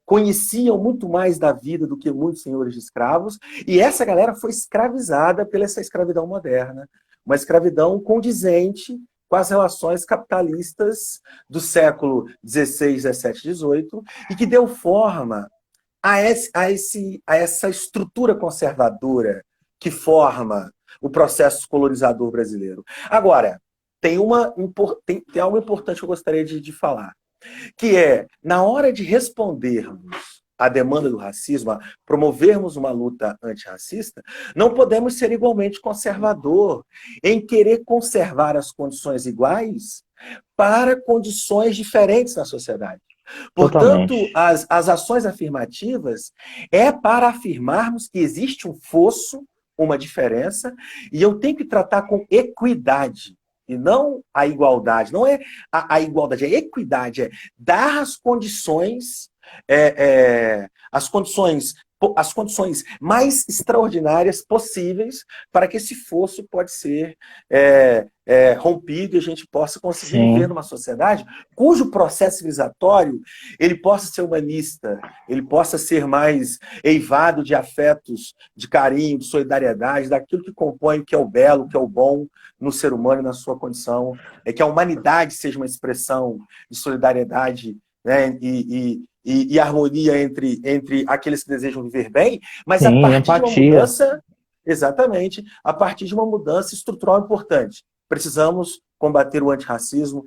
conheciam muito mais da vida do que muitos senhores de escravos, e essa galera foi escravizada pela essa escravidão moderna. Uma escravidão condizente com as relações capitalistas do século XVI, XVII, XVIII, e que deu forma a essa estrutura conservadora que forma o processo colonizador brasileiro. Agora, tem algo importante que eu gostaria de falar, que é, na hora de respondermos à demanda do racismo, a promovermos uma luta antirracista, não podemos ser igualmente conservador em querer conservar as condições iguais para condições diferentes na sociedade. Portanto, as ações afirmativas é para afirmarmos que existe um fosso, uma diferença, e eu tenho que tratar com equidade e não a igualdade. Não é a igualdade, é a equidade, é dar as condições mais extraordinárias possíveis para que esse fosso pode ser rompido e a gente possa conseguir viver numa sociedade cujo processo civilizatório ele possa ser humanista, ele possa ser mais eivado de afetos, de carinho, de solidariedade, daquilo que compõe o que é o belo, o que é o bom no ser humano e na sua condição, que a humanidade seja uma expressão de solidariedade, né, e harmonia entre aqueles que desejam viver bem, mas a partir empatia. de uma mudança, exatamente, a partir de uma mudança estrutural importante. Precisamos combater o antirracismo,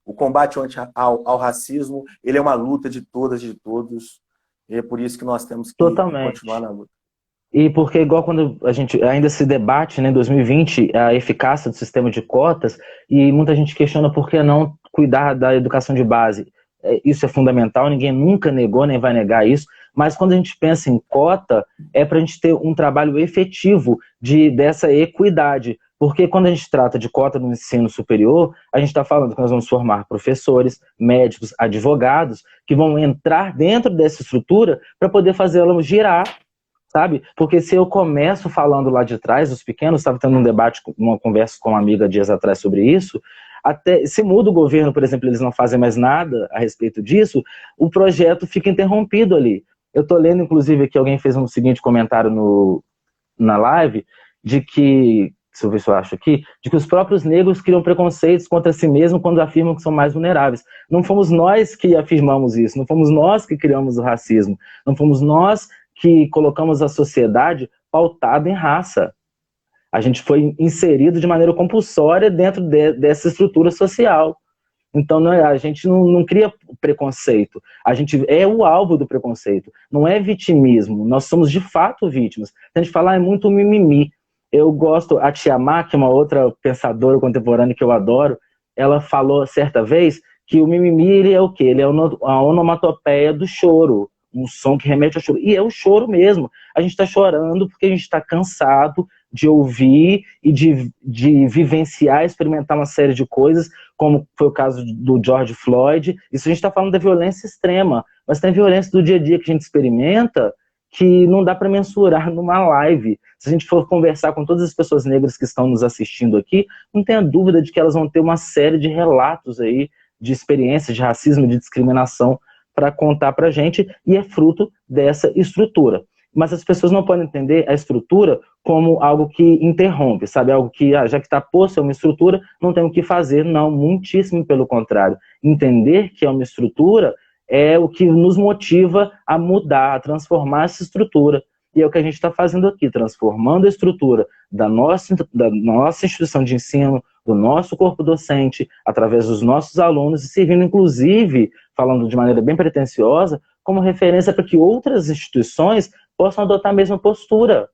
o combate ao racismo, ele é uma luta de todas e de todos, e é por isso que nós temos que continuar na luta. E porque, igual quando a gente ainda se debate, né, em 2020, a eficácia do sistema de cotas, e muita gente questiona por que não cuidar da educação de base. Isso é fundamental, ninguém nunca negou, nem vai negar isso, mas quando a gente pensa em cota, é para a gente ter um trabalho efetivo dessa equidade, porque quando a gente trata de cota no ensino superior, a gente está falando que nós vamos formar professores, médicos, advogados, que vão entrar dentro dessa estrutura para poder fazê-la girar, sabe? Porque se eu começo falando lá de trás, os pequenos, estava tendo um debate, uma conversa com uma amiga dias atrás sobre isso, até se muda o governo, por exemplo, eles não fazem mais nada a respeito disso, o projeto fica interrompido ali. Eu estou lendo, inclusive, que alguém fez um seguinte comentário na live, de que, deixa eu ver se eu acho aqui, de que os próprios negros criam preconceitos contra si mesmos quando afirmam que são mais vulneráveis. Não fomos nós que afirmamos isso, não fomos nós que criamos o racismo, não fomos nós que colocamos a sociedade pautada em raça. A gente foi inserido de maneira compulsória dentro dessa estrutura social. Então, a gente não cria preconceito. A gente é o alvo do preconceito. Não é vitimismo. Nós somos, de fato, vítimas. A gente fala, é muito mimimi. Eu gosto, a Tia Má, que é uma outra pensadora contemporânea que eu adoro, ela falou certa vez que o mimimi, ele é o quê? Ele é a onomatopeia do choro. Um som que remete ao choro. E é o choro mesmo. A gente está chorando porque a gente está cansado de ouvir e de vivenciar, experimentar uma série de coisas, como foi o caso do George Floyd. Isso a gente está falando da violência extrema, mas tem violência do dia a dia que a gente experimenta que não dá para mensurar numa live. Se a gente for conversar com todas as pessoas negras que estão nos assistindo aqui, não tenha dúvida de que elas vão ter uma série de relatos aí, de experiências de racismo, de discriminação, para contar para a gente, e é fruto dessa estrutura. Mas as pessoas não podem entender a estrutura como algo que interrompe, sabe? Algo que, já que está posto, é uma estrutura, não tem o que fazer, não, muitíssimo pelo contrário. Entender que é uma estrutura é o que nos motiva a mudar, a transformar essa estrutura. E é o que a gente está fazendo aqui, transformando a estrutura da nossa instituição de ensino, do nosso corpo docente, através dos nossos alunos, e servindo, inclusive, falando de maneira bem pretensiosa, como referência para que outras instituições possam adotar a mesma postura.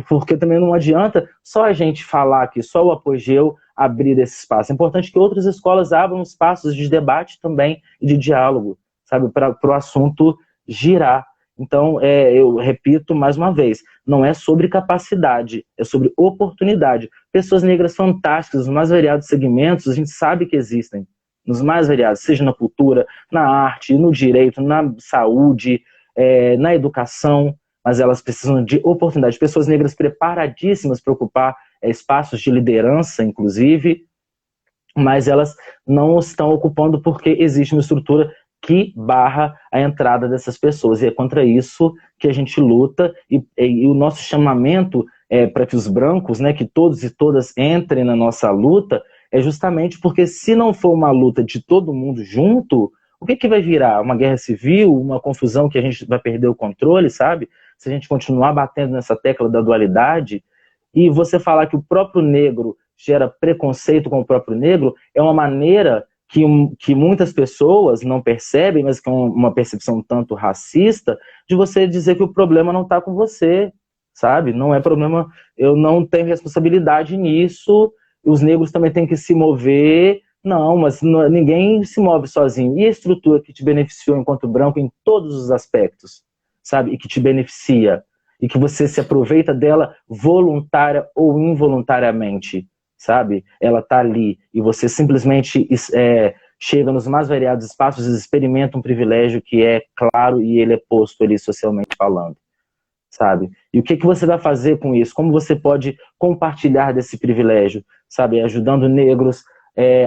Porque também não adianta só a gente falar aqui, só o Apogeu abrir esse espaço. É importante que outras escolas abram espaços de debate também e de diálogo, sabe, para o assunto girar. Então, eu repito mais uma vez, não é sobre capacidade, é sobre oportunidade. Pessoas negras fantásticas, nos mais variados segmentos, a gente sabe que existem, nos mais variados, seja na cultura, na arte, no direito, na saúde, na educação, mas elas precisam de oportunidade. Pessoas negras preparadíssimas para ocupar espaços de liderança, inclusive, mas elas não estão ocupando porque existe uma estrutura que barra a entrada dessas pessoas. E é contra isso que a gente luta, e o nosso chamamento para que os brancos, né, que todos e todas entrem na nossa luta, é justamente porque se não for uma luta de todo mundo junto, o que vai virar? Uma guerra civil, uma confusão que a gente vai perder o controle, sabe? Se a gente continuar batendo nessa tecla da dualidade, e você falar que o próprio negro gera preconceito com o próprio negro, é uma maneira que muitas pessoas não percebem, mas que é uma percepção tanto racista, de você dizer que o problema não está com você, sabe? Não é problema, eu não tenho responsabilidade nisso, os negros também têm que se mover. Não, mas ninguém se move sozinho. E a estrutura que te beneficiou enquanto branco em todos os aspectos, sabe? E que te beneficia, e que você se aproveita dela voluntária ou involuntariamente, sabe? Ela está ali e você simplesmente chega nos mais variados espaços e experimenta um privilégio que é claro e ele é posto ali socialmente falando, sabe? E o que você vai fazer com isso? Como você pode compartilhar desse privilégio, sabe? Ajudando negros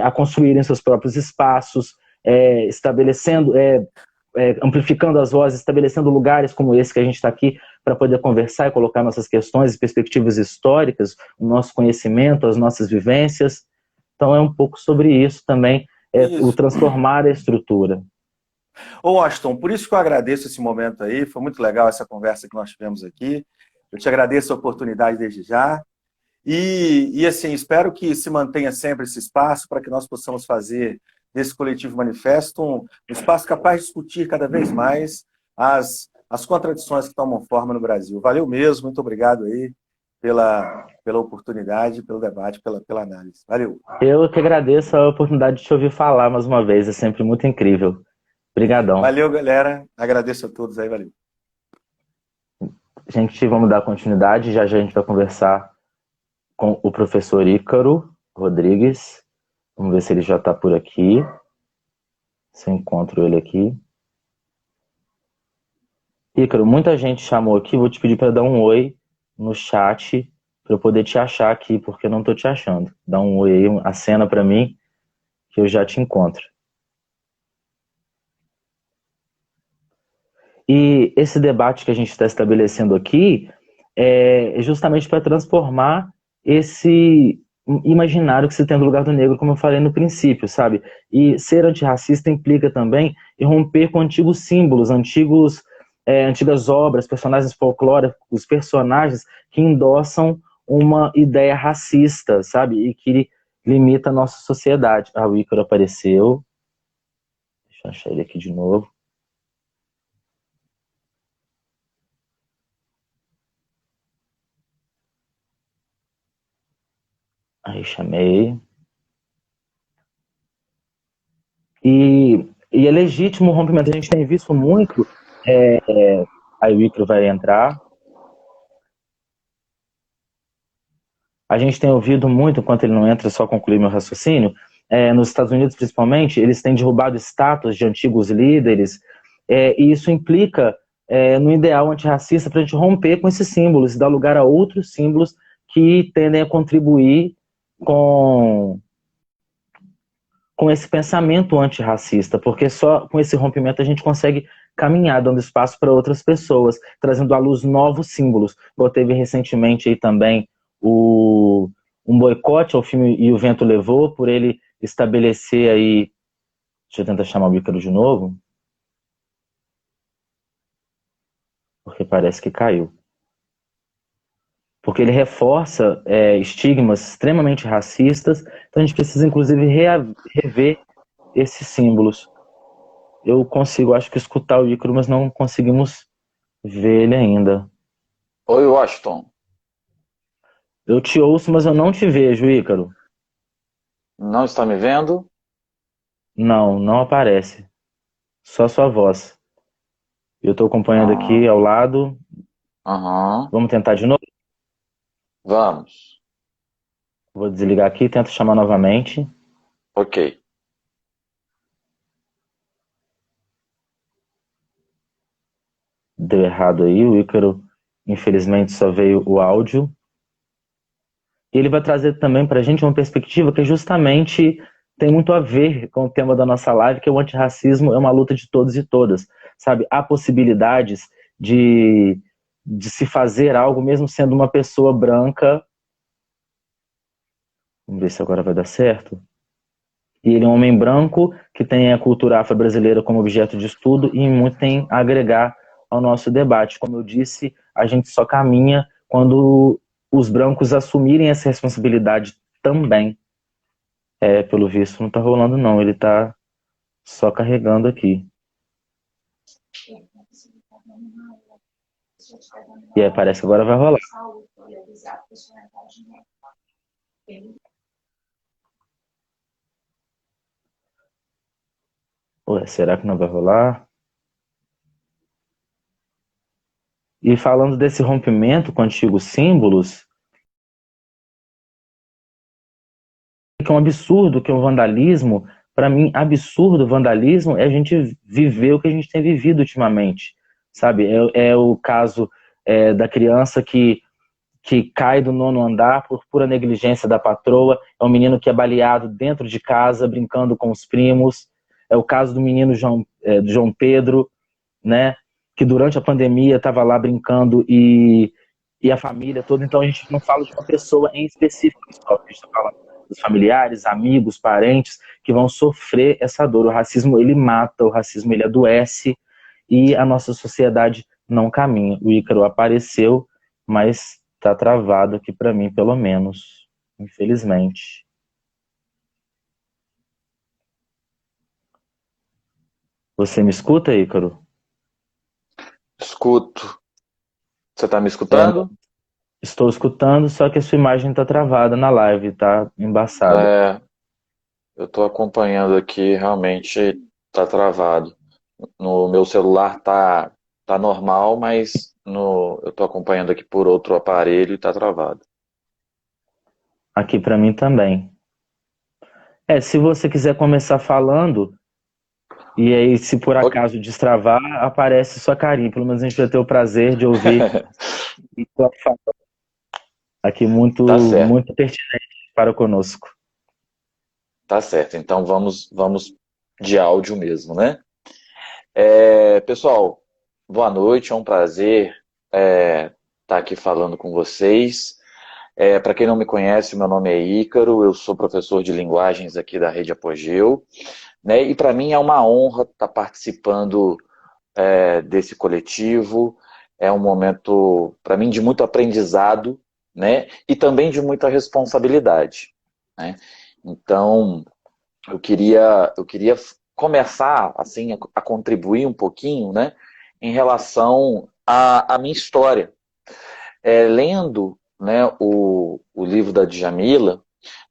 a construírem seus próprios espaços, estabelecendo, amplificando as vozes, estabelecendo lugares como esse que a gente está aqui para poder conversar e colocar nossas questões e perspectivas históricas, o nosso conhecimento, as nossas vivências. Então é um pouco sobre isso também, o Isso. transformar a estrutura. Ô, Washington, por isso que eu agradeço esse momento aí, foi muito legal essa conversa que nós tivemos aqui. Eu te agradeço a oportunidade desde já. E assim, espero que se mantenha sempre esse espaço para que nós possamos fazer desse coletivo manifesto um espaço capaz de discutir cada vez mais as contradições que tomam forma no Brasil. Valeu mesmo, muito obrigado aí pela oportunidade, pelo debate, pela análise. Valeu. Eu que agradeço a oportunidade de te ouvir falar mais uma vez, é sempre muito incrível. Obrigadão. Valeu, galera. Agradeço a todos aí, valeu. Gente, vamos dar continuidade, já a gente vai conversar com o professor Ícaro Rodrigues. Vamos ver se ele já está por aqui. Se eu encontro ele aqui. Ícaro, muita gente chamou aqui, vou te pedir para dar um oi no chat, para eu poder te achar aqui, porque eu não estou te achando. Dá um oi aí, acena para mim, que eu já te encontro. E esse debate que a gente está estabelecendo aqui é justamente para transformar esse imaginário que se tem do lugar do negro, como eu falei no princípio, sabe? E ser antirracista implica também em romper com antigos símbolos, antigas obras, personagens folclóricos, personagens que endossam uma ideia racista, sabe? E que limita a nossa sociedade. Ah, o Ícaro apareceu. Deixa eu achar ele aqui de novo. Aí chamei. E é legítimo o rompimento. A gente tem visto muito. Aí o Ícaro vai entrar. A gente tem ouvido muito, enquanto ele não entra, só concluir meu raciocínio, nos Estados Unidos principalmente, eles têm derrubado estátuas de antigos líderes, e isso implica no ideal antirracista para a gente romper com esses símbolos e dar lugar a outros símbolos que tendem a contribuir com esse pensamento antirracista, porque só com esse rompimento a gente consegue caminhar, dando espaço para outras pessoas, trazendo à luz novos símbolos. Eu teve recentemente aí também um boicote ao filme E o Vento Levou, por ele estabelecer aí... Deixa eu tentar chamar o Ícaro de novo. Porque parece que caiu. Porque ele reforça estigmas extremamente racistas, então a gente precisa inclusive rever esses símbolos. Eu consigo, acho que, escutar o Ícaro, mas não conseguimos ver ele ainda. Oi, Washington. Eu te ouço, mas eu não te vejo, Ícaro. Não está me vendo? Não, não aparece. Só sua voz. Eu estou acompanhando aqui ao lado. Vamos tentar de novo? Vamos. Vou desligar aqui e tento chamar novamente. Ok. Deu errado aí, o Ícaro, infelizmente, só veio o áudio. E ele vai trazer também para a gente uma perspectiva que justamente tem muito a ver com o tema da nossa live, que é o antirracismo é uma luta de todos e todas, sabe? Há possibilidades de se fazer algo, mesmo sendo uma pessoa branca. Vamos ver se agora vai dar certo. E ele é um homem branco que tem a cultura afro-brasileira como objeto de estudo e muito tem a agregar ao nosso debate. Como eu disse, a gente só caminha quando os brancos assumirem essa responsabilidade também. Pelo visto não tá rolando não, ele tá só carregando aqui. E parece que agora vai rolar. Ué, será que não vai rolar? E falando desse rompimento com antigos símbolos, que é um absurdo, que é um vandalismo. Para mim, absurdo, vandalismo é a gente viver o que a gente tem vivido ultimamente, sabe? É o caso da criança que cai do 9º andar por pura negligência da patroa, é um menino que é baleado dentro de casa, brincando com os primos, é o caso do menino João Pedro, né, que durante a pandemia estava lá brincando e a família toda. Então a gente não fala de uma pessoa em específico, a gente está falando dos familiares, amigos, parentes que vão sofrer essa dor. O racismo, ele mata, o racismo, ele adoece e a nossa sociedade não caminha. O Ícaro apareceu, mas está travado aqui para mim, pelo menos, infelizmente. Você me escuta, Ícaro? Escuto. Você está me É, escutando? estou escutando, só que a sua imagem está travada na live, tá embaçada. É, eu estou acompanhando aqui, realmente está travado. No meu celular tá normal, mas eu estou acompanhando aqui por outro aparelho e está travado. Aqui para mim também. Se você quiser começar falando, e aí se por Ok. acaso destravar, aparece sua carinha. Pelo menos a gente vai ter o prazer de ouvir sua fala aqui muito, Tá certo, muito pertinente para conosco. tá certo. Então vamos de áudio mesmo, né? Pessoal, boa noite, é um prazer estar aqui falando com vocês. Para quem não me conhece, meu nome é Ícaro, eu sou professor de linguagens aqui da Rede Apogeu, né? E para mim é uma honra estar participando desse coletivo. É um momento, para mim, de muito aprendizado, né? E também de muita responsabilidade, né? Então, eu queria começar assim a contribuir um pouquinho, né, em relação à minha história. Lendo, né, o livro da Djamila,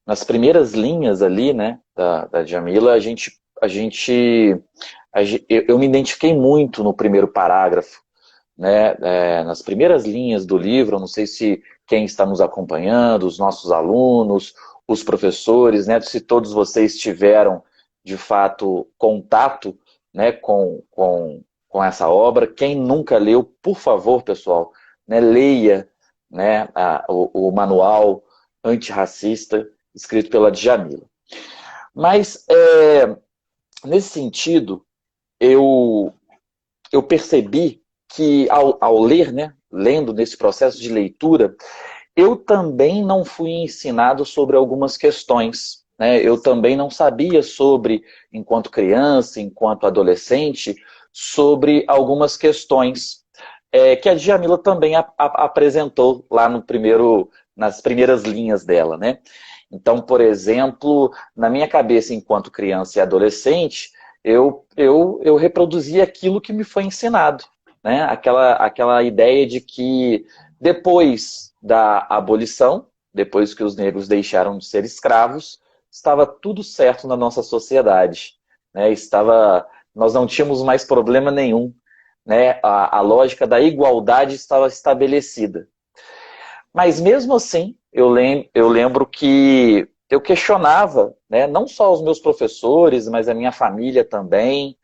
nas primeiras linhas ali, né, da Djamila, eu me identifiquei muito no primeiro parágrafo, né, nas primeiras linhas do livro. Eu não sei se quem está nos acompanhando, os nossos alunos, os professores, né, se todos vocês tiveram, de fato, contato, né, com essa obra. Quem nunca leu, por favor, pessoal, né, leia, né, o manual antirracista escrito pela Djamila. Mas, nesse sentido, eu, eu percebi que ao ler, né, lendo nesse processo de leitura, eu também não fui ensinado sobre algumas questões, né? Eu também não sabia sobre, enquanto criança, enquanto adolescente, sobre algumas questões que a Djamila também apresentou lá nas primeiras linhas dela, né? Então, por exemplo, na minha cabeça, enquanto criança e adolescente, eu reproduzia aquilo que me foi ensinado, né? Aquela ideia de que depois da abolição, depois que os negros deixaram de ser escravos, estava tudo certo na nossa sociedade, né? Nós não tínhamos mais problema nenhum, né? A lógica da igualdade estava estabelecida. Mas mesmo assim, eu lembro que eu questionava, né, não só os meus professores, mas a minha família também,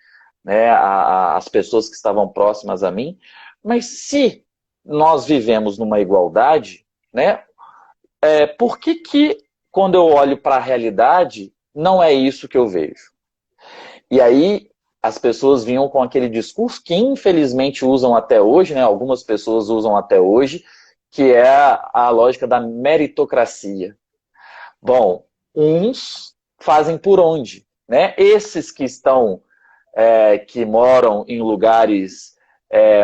né, as pessoas que estavam próximas a mim. Mas se nós vivemos numa igualdade, né, por que quando eu olho para a realidade, não é isso que eu vejo? E aí as pessoas vinham com aquele discurso que infelizmente usam até hoje, né, algumas pessoas usam até hoje, que é a lógica da meritocracia. Bom, uns fazem por onde, né? Esses que estão, que moram em lugares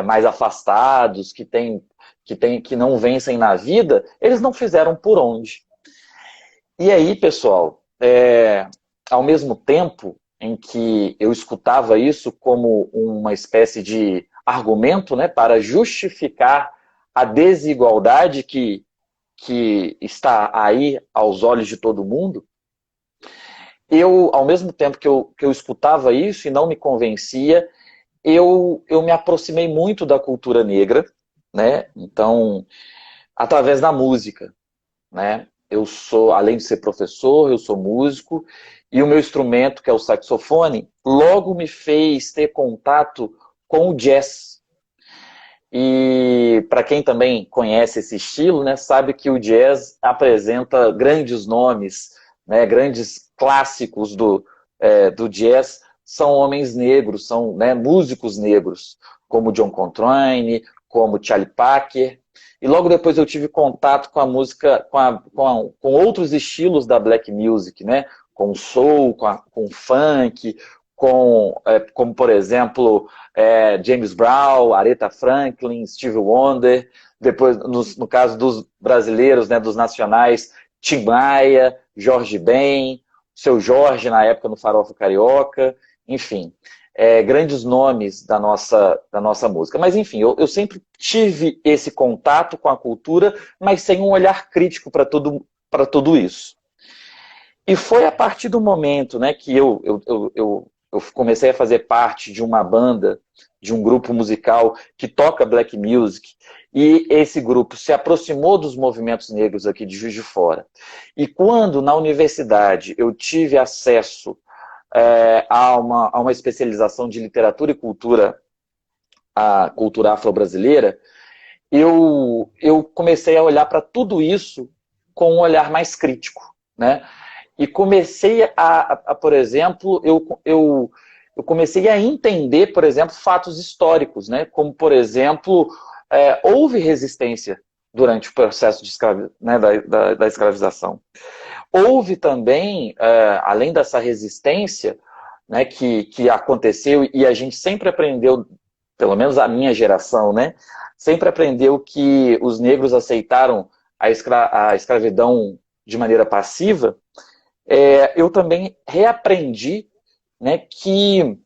mais afastados, que não vencem na vida, eles não fizeram por onde. E aí, pessoal, ao mesmo tempo em que eu escutava isso como uma espécie de argumento, né, para justificar a desigualdade que está aí aos olhos de todo mundo, ao mesmo tempo que eu escutava isso e não me convencia, eu me aproximei muito da cultura negra, né? Então, através da música, né? eu sou, além de ser professor, eu sou músico, e o meu instrumento, que é o saxofone, logo me fez ter contato com o jazz. E para quem também conhece esse estilo, né, sabe que o jazz apresenta grandes nomes, né, grandes clássicos do jazz, são homens negros, são, né, músicos negros, como John Coltrane, como Charlie Parker. E logo depois eu tive contato com a música, com outros estilos da black music, né, com o soul, com o funk, como por exemplo James Brown, Aretha Franklin, Stevie Wonder, depois no caso dos brasileiros, né, dos nacionais, Tim Maia, Jorge Ben, Seu Jorge na época no Farofa Carioca, enfim, grandes nomes da nossa música. Mas enfim, eu sempre tive esse contato com a cultura, mas sem um olhar crítico para tudo isso. E foi a partir do momento, né, que eu comecei a fazer parte de uma banda, de um grupo musical que toca black music, e esse grupo se aproximou dos movimentos negros aqui de Juiz de Fora. E quando, na universidade, eu tive acesso a uma especialização de literatura e cultura, a cultura afro-brasileira, eu comecei a olhar para tudo isso com um olhar mais crítico, né? E comecei por exemplo, eu comecei a entender, por exemplo, fatos históricos, né? Como, por exemplo, houve resistência durante o processo de né, da escravização. Houve também, além dessa resistência, né, que aconteceu, e a gente sempre aprendeu, pelo menos a minha geração, né, sempre aprendeu que os negros aceitaram a escravidão de maneira passiva. Eu também reaprendi, né, que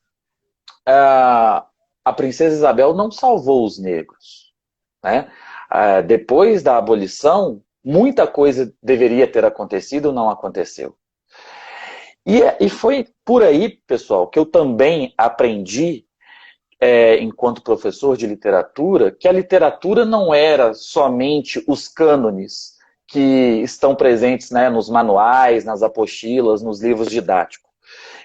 a princesa Isabel não salvou os negros, né? Depois da abolição, muita coisa deveria ter acontecido, não aconteceu. E foi por aí, pessoal, que eu também aprendi, enquanto professor de literatura, que a literatura não era somente os cânones que estão presentes, né, nos manuais, nas apostilas, nos livros didáticos.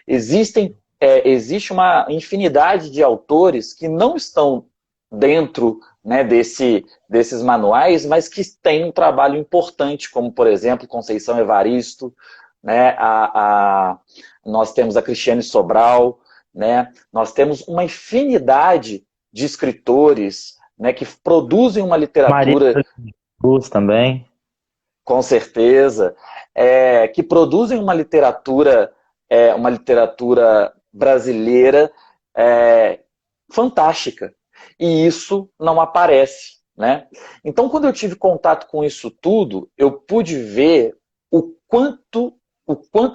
Existe uma infinidade de autores que não estão dentro, né, desses manuais, mas que têm um trabalho importante, como, por exemplo, Conceição Evaristo, né, nós temos a Cristiane Sobral, né, nós temos uma infinidade de escritores, né, que produzem uma literatura... Maria Cruz também. Com certeza, que produzem uma literatura brasileira fantástica. E isso não aparece, né? Então, quando eu tive contato com isso tudo, eu pude ver o quanto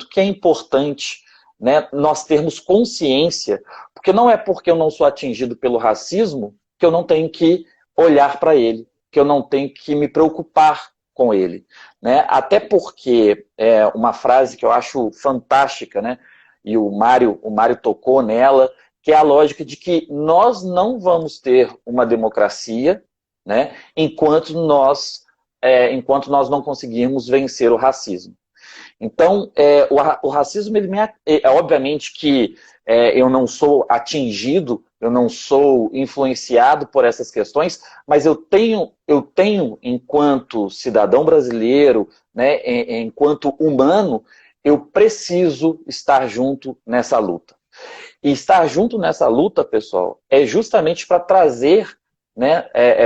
que é importante, né, nós termos consciência, porque não é porque eu não sou atingido pelo racismo que eu não tenho que olhar para ele, que eu não tenho que me preocupar com ele, né? Até porque uma frase que eu acho fantástica, né? E o Mário tocou nela, que é a lógica de que nós não vamos ter uma democracia, né, enquanto nós não conseguirmos vencer o racismo. Então, o racismo, obviamente que eu não sou atingido, eu não sou influenciado por essas questões, mas eu tenho enquanto cidadão brasileiro, né, enquanto humano, eu preciso estar junto nessa luta. E estar junto nessa luta, pessoal, é justamente para trazer, né,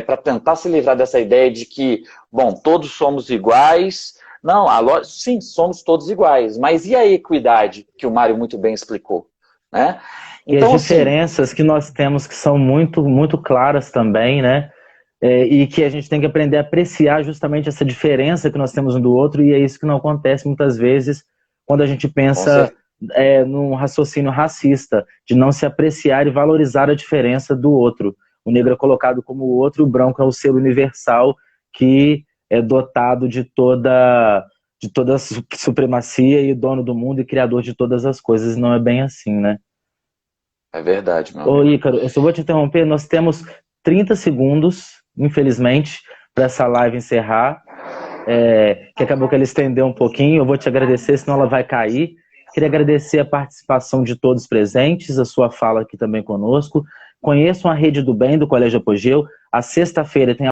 para tentar se livrar dessa ideia de que, bom, todos somos iguais. Não, sim, somos todos iguais, mas e a equidade que o Mário muito bem explicou, né? Então, e as diferenças que nós temos que são muito, muito claras também, né? E que a gente tem que aprender a apreciar justamente essa diferença que nós temos um do outro, e é isso que não acontece muitas vezes quando a gente pensa num raciocínio racista, de não se apreciar e valorizar a diferença do outro. O negro é colocado como o outro, o branco é o ser universal que é dotado de toda supremacia e dono do mundo e criador de todas as coisas. Não é bem assim, né? É verdade, meu amigo. Ô, Ícaro, eu só vou te interromper. Nós temos 30 segundos, infelizmente, para essa live encerrar. que acabou que ela estendeu um pouquinho. Eu vou te agradecer, senão ela vai cair. Queria agradecer a participação de todos presentes, a sua fala aqui também conosco. Conheçam a Rede do Bem do Colégio Apogeu. A sexta-feira tem